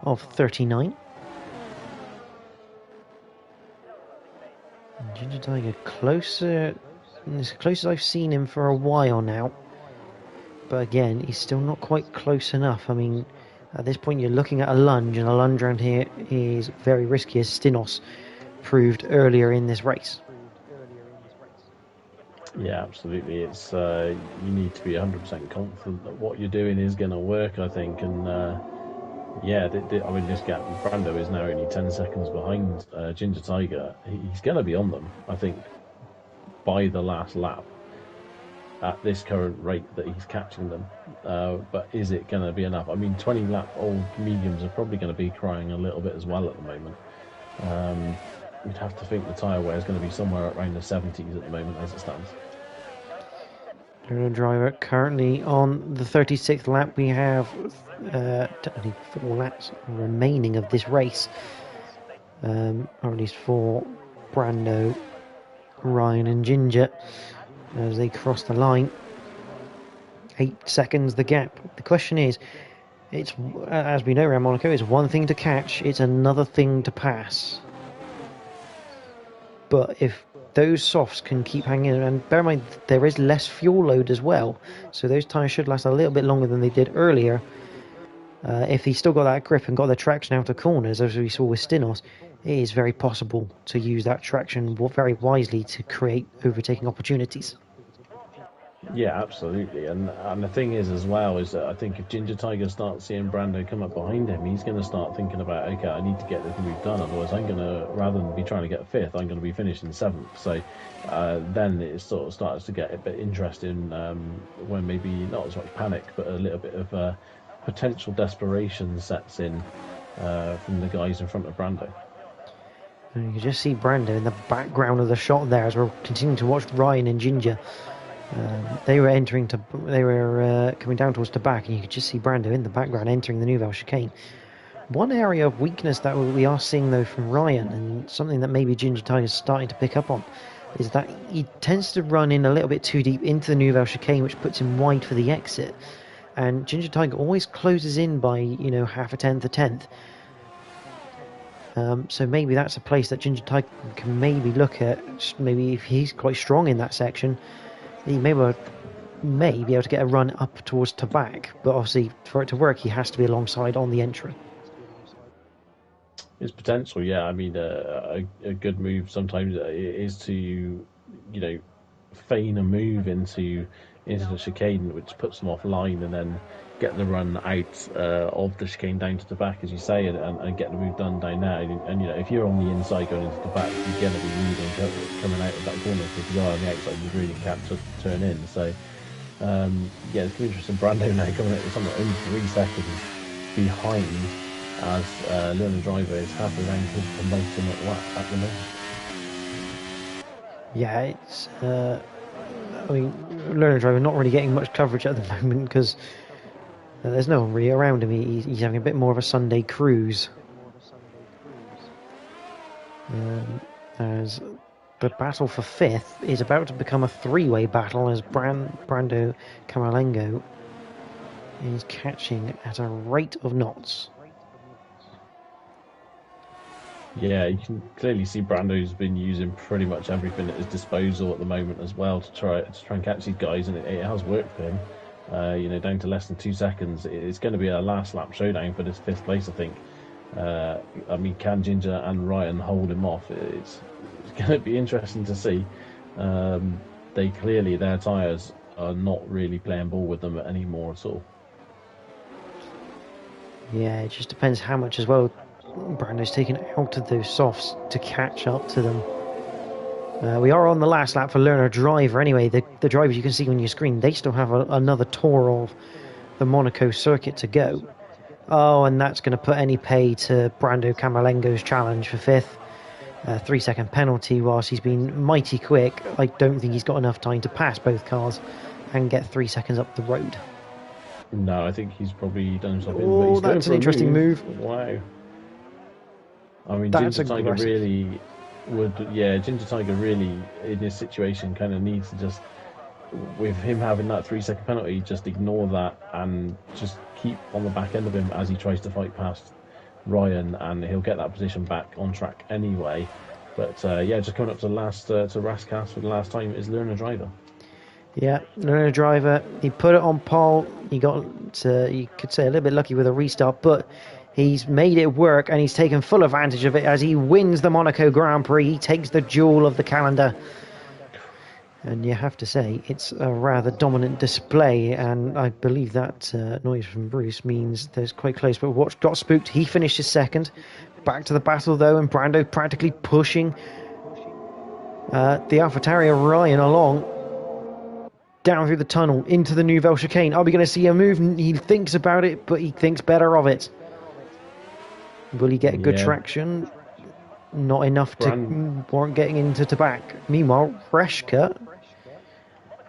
of 39. Ginger Tiger closer, as close as I've seen him for a while now. But again, he's still not quite close enough. I mean, at this point you're looking at a lunge, and a lunge around here is very risky, as Stinos proved earlier in this race. Yeah, absolutely. It's you need to be 100% confident that what you're doing is going to work, I think. And yeah, I mean, this gap, Brando is now only 10 seconds behind Ginger Tiger. He's going to be on them, I think, by the last lap at this current rate that he's catching them. But is it going to be enough? I mean, 20-lap-old mediums are probably going to be crying a little bit as well at the moment. You'd have to think the tyre wear is going to be somewhere around the 70s at the moment as it stands. Driver currently on the 36th lap. We have technically 4 laps remaining of this race, or at least for Brando, Ryan and Ginger as they cross the line. 8 seconds the gap. The question is, it's, as we know around Monaco, it's one thing to catch, it's another thing to pass. But if those softs can keep hanging, and bear in mind there is less fuel load as well, so those tyres should last a little bit longer than they did earlier. If he's still got that grip and got the traction out of corners, as we saw with Stinos, it is very possible to use that traction very wisely to create overtaking opportunities. Yeah, absolutely. And the thing is as well is that I think if Ginger Tiger starts seeing Brando come up behind him, he's going to start thinking about, okay, I need to get this move done. Otherwise, I'm going to, rather than be trying to get fifth, I'm going to be finishing seventh. So then it sort of starts to get a bit interesting when maybe not as much panic, but a little bit of potential desperation sets in from the guys in front of Brando. And you can just see Brando in the background of the shot there as we're continuing to watch Ryan and Ginger. They were coming down towards the back, and you could just see Brando in the background entering the Nouvelle chicane. One area of weakness that we are seeing though from Ryan, and something that maybe Ginger Tiger's starting to pick up on, is that he tends to run in a little bit too deep into the Nouvelle chicane, which puts him wide for the exit. And Ginger Tiger always closes in by, half a tenth. So maybe that's a place that Ginger Tiger can maybe look at. Maybe if he's quite strong in that section, he may be able to get a run up towards Tabac. But obviously, for it to work, he has to be alongside on the entry. It's potential, yeah. I mean, a good move sometimes is to, feign a move into the chicane, which puts them offline, and then get the run out of the chicane down to the back, as you say, and get the move done down there. And if you're on the inside going into the back, you're going to be moving coming out of that corner. So if you are on the outside, you really can't turn in. So yeah, it's interesting. Brando now coming out with something only 3 seconds behind, as Learner Driver is halfway around his penultimate lap at the moment. Yeah, it's. Learner Driver not really getting much coverage at the moment because there's no one really around him. He's having a bit more of a Sunday cruise. As the battle for fifth is about to become a three-way battle as Brando Camerlengo is catching at a rate of knots. Yeah, you can clearly see Brando's been using pretty much everything at his disposal at the moment as well to try and catch these guys, and it has worked for him. Down to less than 2 seconds. It's going to be a last lap showdown for this fifth place, I think. I mean, can Ginger and Ryan hold him off? It's going to be interesting to see. They clearly, their tyres are not really playing ball with them anymore at all. Yeah, it just depends how much as well Brando's taken out of those softs to catch up to them. We are on the last lap for Learner Driver anyway. The drivers you can see on your screen, they still have another tour of the Monaco circuit to go. Oh, and that's going to put any pay to Brando Camerlengo's challenge for fifth. 3-second penalty whilst he's been mighty quick. I don't think he's got enough time to pass both cars and get 3 seconds up the road. No, I think he's probably done himself in. Oh, But he's that's an interesting move. Wow. I mean, That's Ginger Tiger aggressive. really Ginger Tiger really, in this situation, kind of needs to just, with him having that 3-second penalty, just ignore that and just keep on the back end of him as he tries to fight past Ryan, and he'll get that position back on track anyway. But just coming up to Rascas for the last time is Learner Driver. Yeah, Learner Driver, he put it on pole. He got, you could say, a little bit lucky with a restart, but he's made it work and he's taken full advantage of it as he wins the Monaco Grand Prix. He takes the jewel of the calendar. And you have to say, it's a rather dominant display, and I believe that noise from Bruce means that it's quite close. But what got spooked, he finishes second. Back to the battle, though, and Brando practically pushing the AlphaTauri Ryan along, down through the tunnel, into the Nouvelle chicane. Are we going to see a move? He thinks about it, but he thinks better of it. Will he get good traction? Not enough to warrant getting into Tabac. Meanwhile, Reshka,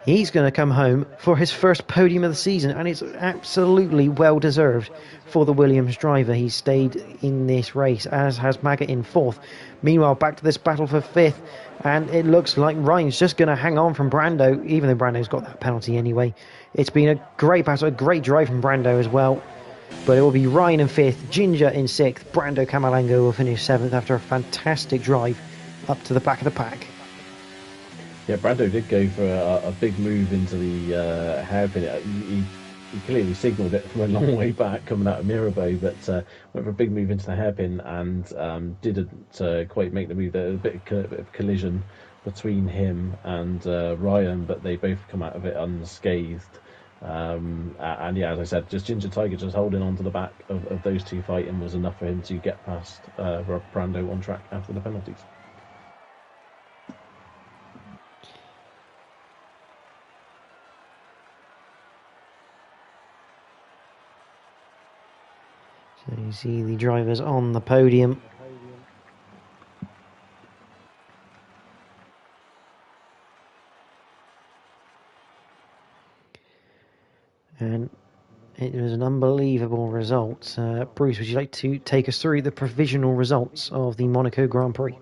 he's going to come home for his first podium of the season, and it's absolutely well deserved for the Williams driver. He stayed in this race, as has Maggot in fourth. Meanwhile, back to this battle for fifth, and it looks like Ryan's just going to hang on from Brando, even though Brando's got that penalty anyway. It's been a great battle, a great drive from Brando as well. But it will be Ryan in fifth, Ginger in sixth, Brando Camerlengo will finish seventh after a fantastic drive up to the back of the pack. Yeah, Brando did go for a big move into the hairpin. He clearly signalled it from a long way back coming out of Mirabeau, but went for a big move into the hairpin and didn't quite make the move. There was a bit of collision between him and Ryan, but they both come out of it unscathed. And yeah, as I said, just Ginger Tiger just holding on to the back of those two fighting was enough for him to get past Rob Brando on track after the penalties. So you see the drivers on the podium. And it was an unbelievable result. Bruce, would you like to take us through the provisional results of the Monaco Grand Prix?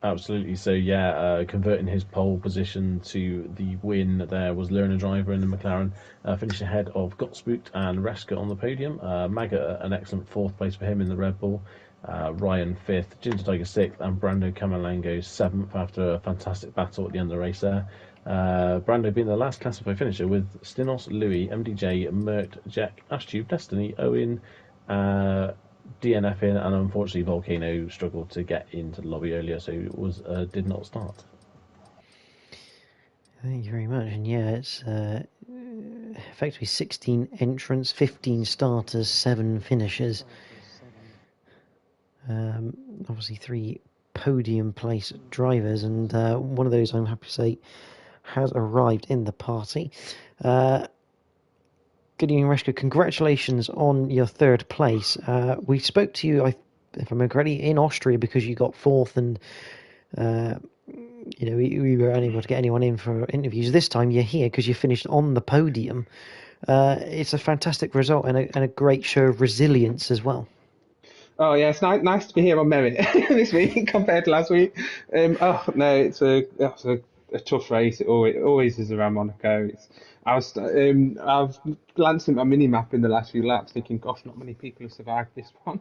Absolutely. So yeah, converting his pole position to the win there was Lerner driver in the McLaren, finishing ahead of Got Spooked and Reska on the podium. Maga, an excellent fourth place for him in the Red Bull. Ryan fifth, Ginger Tiger sixth, and Brando Camalango seventh after a fantastic battle at the end of the race there. Brando being the last classified finisher with Stinos, Louis, MDJ, Mert, Jack, Ashtube, Destiny, Owen, DNF in, and unfortunately Volcano struggled to get into the lobby earlier, so it was did not start. Thank you very much. And yeah, it's effectively 16 entrants, 15 starters, 7 finishers. Obviously 3 podium place drivers, and one of those, I'm happy to say, has arrived in the party. Good evening, Reshka. Congratulations on your 3rd place. We spoke to you, if I remember correctly, in Austria because you got 4th, and we were unable to get anyone in for interviews. This time you're here because you finished on the podium. It's a fantastic result and a great show of resilience as well. Oh yeah, it's nice to be here on merit this week compared to last week. Oh no, it's a tough race. It always is around Monaco. I was glancing at my mini map in the last few laps, thinking, gosh, not many people have survived this one.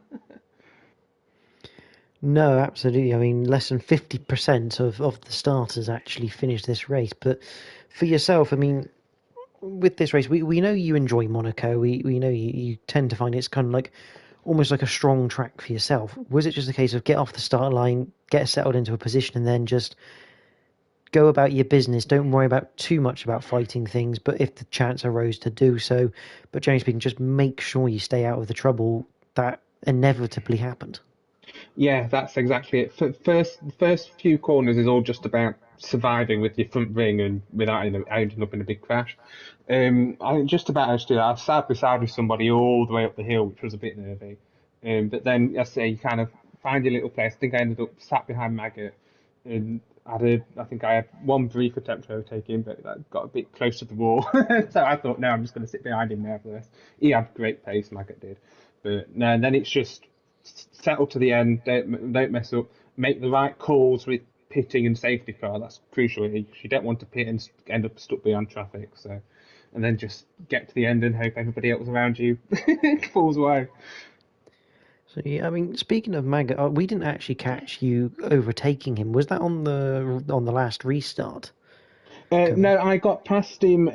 No, absolutely. I mean, less than 50% of the starters actually finished this race. But for yourself, I mean, with this race, we know you enjoy Monaco. We know you tend to find it's kind of like almost like a strong track for yourself. Was it just a case of get off the start line, get settled into a position, and then just go about your business? Don't worry about too much about fighting things, but if the chance arose to do so, but generally speaking, just make sure you stay out of the trouble that inevitably happened. Yeah, that's exactly it. The first few corners is all just about surviving with your front ring and without ending up in a big crash. I just about managed to do that. I was side by side with somebody all the way up the hill, which was a bit nervy. But then, as I say, you kind of find your little place. I think I ended up sat behind Maggot, and I think I had one brief attempt to overtake him, but that got a bit close to the wall. So I thought, no, I'm just going to sit behind him now for this. He had great pace, Maggot did. But no, and then it's just settle to the end, don't mess up, make the right calls with pitting and safety car. That's crucial. You don't want to pit and end up stuck behind traffic. So, and then just get to the end and hope everybody else around you falls away. So yeah, I mean, speaking of Maggot, we didn't actually catch you overtaking him. Was that on the last restart? No, I got past him.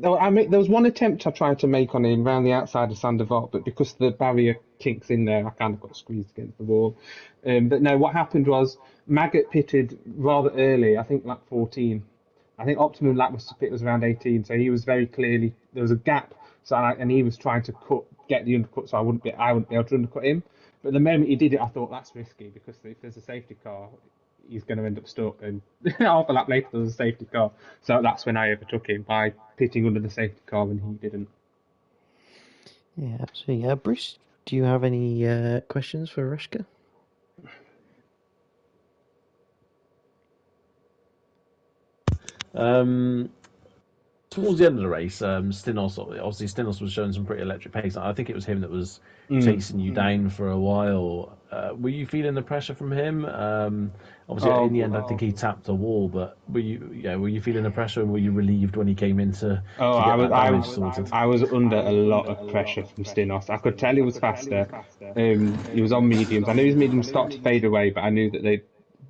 There was one attempt I tried to make on him around the outside of Sandevot, but because the barrier kinks in there, I kind of got squeezed against the wall. But no, what happened was Maggot pitted rather early. I think lap 14. I think optimum lap was around 18, so he was very clearly there was a gap. And he was trying to get the undercut, so I wouldn't be able to undercut him. But the moment he did it, I thought that's risky because if there's a safety car, he's going to end up stuck. And half a lap later, there was a safety car. So that's when I overtook him by pitting under the safety car when he didn't. Yeah, absolutely. Bruce, do you have any questions for Reshka? Towards the end of the race, Stinos was showing some pretty electric pace. I think it was him that was chasing you down for a while. Were you feeling the pressure from him? Obviously, in the end, I think he tapped a wall. But were you feeling the pressure, and were you relieved when he came in to get that damage sorted? I was under a lot of pressure from Stinos. I could tell he was faster. He was on mediums. I knew his mediums started to fade away, but I knew that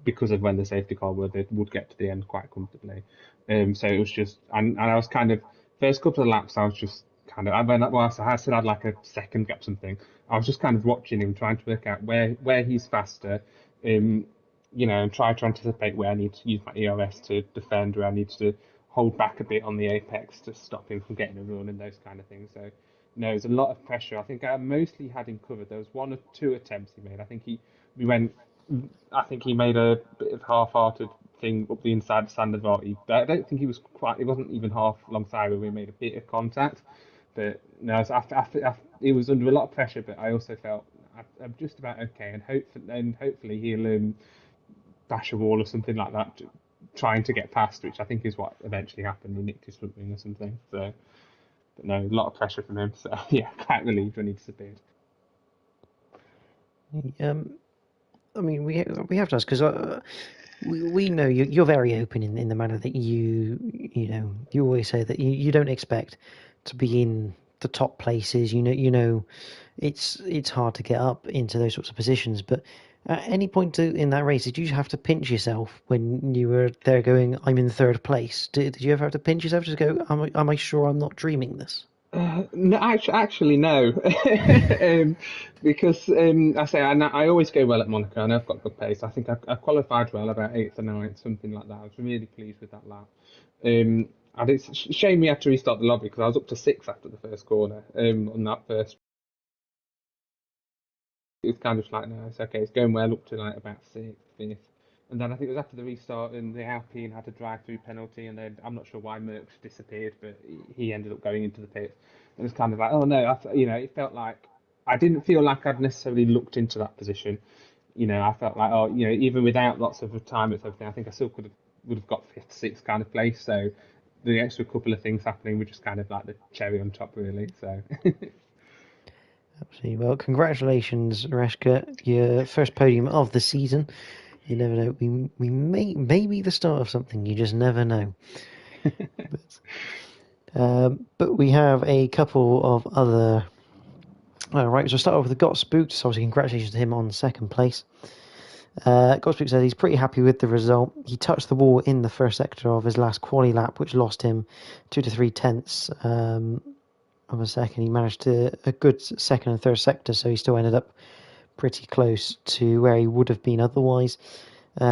because of when the safety car were, they would get to the end quite comfortably. So it was just, and I was kind of, first couple of laps, I was just kind of, I said I'd like a second gap something. I was just kind of watching him, trying to work out where he's faster, and try to anticipate where I need to use my ERS to defend, where I need to hold back a bit on the apex to stop him from getting a run and those kind of things. So, no, there's a lot of pressure. I think I mostly had him covered. There was 1 or 2 attempts he made. I think he made a bit of half-hearted thing up the inside of Sandoval. But I don't think he was quite. It wasn't even half alongside where we made a bit of contact. But no, it was under a lot of pressure. But I also felt I'm just about okay, and hopefully he'll bash a wall or something like that, trying to get past, which I think is what eventually happened. He nicked his front wing or something. So, but no, a lot of pressure from him. So yeah, quite relieved when he disappeared. I mean, we have to ask because we know you're very open in the manner that you always say that you don't expect to be in the top places. You know, it's hard to get up into those sorts of positions. But at any point in that race, did you have to pinch yourself when you were there going, "I'm in third place"? Did you ever have to pinch yourself to go, "Am I sure I'm not dreaming this"? No, actually, no, because I always go well at Monaco, and I've got good pace. I think I qualified well, about 8th or 9th, something like that. I was really pleased with that lap. And it's a shame we had to restart the lobby because I was up to 6th after the first corner on that first. It was kind of like, no, it's okay, it's going well up to like about 6th, 5th. And then I think it was after the restart and the Alpine had a drive-through penalty, and then I'm not sure why Merckx disappeared, but he ended up going into the pits. It was kind of like, oh no, it felt like I didn't feel like I'd necessarily looked into that position. I felt like, even without lots of retirements, everything, I think I still would have got 5th, 6th kind of place. So the extra couple of things happening were just kind of like the cherry on top, really. So. Absolutely. Well, congratulations, Reshka. Your first podium of the season. You never know. We may be the start of something. You just never know. But we have a couple of other. Right, so we'll start off with the Got Spooked. So obviously, congratulations to him on 2nd place. Got Spooked said he's pretty happy with the result. He touched the wall in the first sector of his last quali lap, which lost him 2 to 3 tenths of a second. He managed a good 2nd and 3rd sector, so he still ended up pretty close to where he would have been otherwise.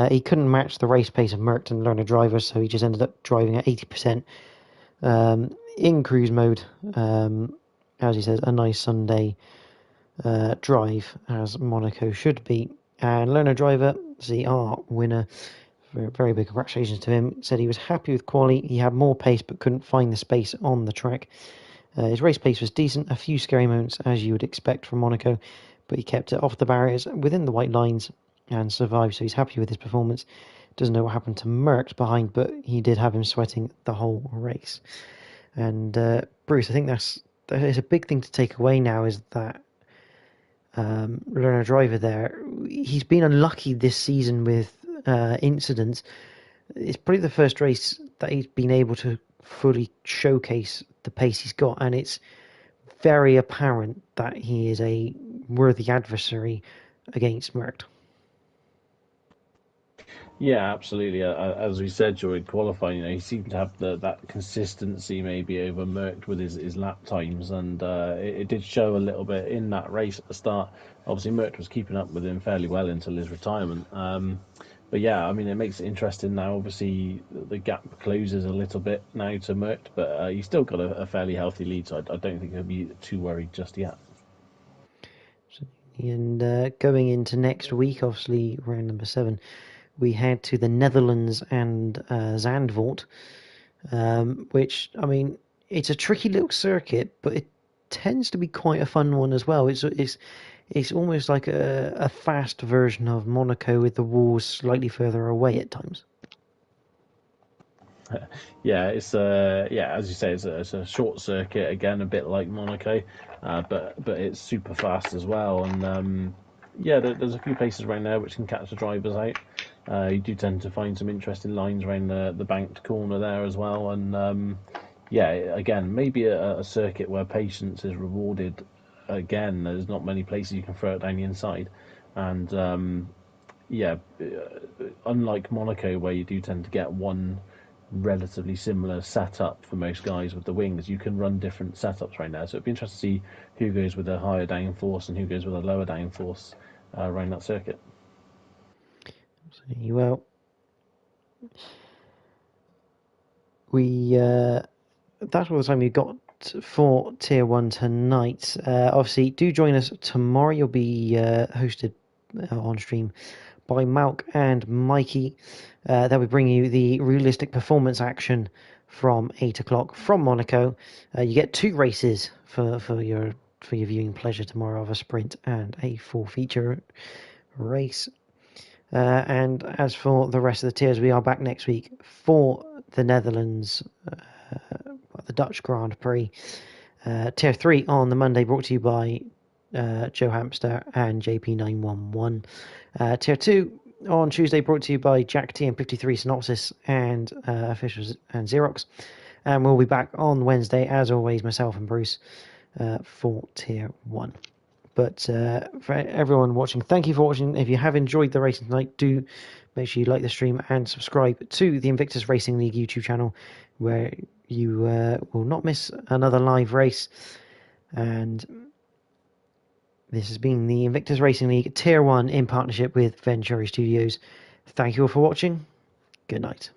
He couldn't match the race pace of Merckx and Learner Driver, so he just ended up driving at 80% in cruise mode. As he says, a nice Sunday drive, as Monaco should be. And Learner Driver, our winner, very big congratulations to him, said he was happy with quali. He had more pace but couldn't find the space on the track. His race pace was decent, a few scary moments as you would expect from Monaco, but he kept it off the barriers within the white lines and survived, so he's happy with his performance. Doesn't know what happened to Merckx behind, but he did have him sweating the whole race. And Bruce, I think that is a big thing to take away now, is that Learner Driver there, he's been unlucky this season with incidents. It's probably the first race that he's been able to fully showcase the pace he's got, and it's very apparent that he is a worthy adversary against Merckx. Yeah, absolutely. As we said during qualifying, he seemed to have that consistency maybe over Merckx with his lap times, and it did show a little bit in that race at the start. Obviously, Merckx was keeping up with him fairly well until his retirement. But yeah, I mean, it makes it interesting now. Obviously, the gap closes a little bit now to Merckx, but he's still got a fairly healthy lead, so I don't think he'll be too worried just yet. And going into next week, obviously, round number 7, we head to the Netherlands and Zandvoort, which, I mean, it's a tricky little circuit, but it tends to be quite a fun one as well. It's almost like a fast version of Monaco, with the walls slightly further away at times. Yeah, it's as you say, it's a short circuit again, a bit like Monaco, but it's super fast as well. And there's a few places around there which can catch the drivers out. You do tend to find some interesting lines around the banked corner there as well. And again, maybe a circuit where patience is rewarded. Again, there's not many places you can throw it down the inside, and unlike Monaco, where you do tend to get one relatively similar setup for most guys with the wings, you can run different setups right now. So it'd be interesting to see who goes with a higher downforce and who goes with a lower downforce around that circuit. Well, that's all the time we've got for Tier 1 tonight. Obviously, do join us tomorrow. You'll be hosted on stream by Malc and Mikey. They'll be bringing you the realistic performance action from 8 o'clock from Monaco. You get 2 races for your viewing pleasure tomorrow, of a sprint and a full feature race. And as for the rest of the tiers, we are back next week for the Netherlands, the Dutch Grand Prix. Tier 3 on the Monday, brought to you by Joe Hamster and JP911. Tier 2 on Tuesday, brought to you by Jack TM53 Synopsis and Officials and Xerox. And we'll be back on Wednesday, as always, myself and Bruce, for Tier 1. But for everyone watching, thank you for watching. If you have enjoyed the racing tonight, do make sure you like the stream and subscribe to the Invictus Racing League YouTube channel, where you will not miss another live race. And this has been the Invictus Racing League Tier 1 in partnership with Venturi Studios. Thank you all for watching. Good night.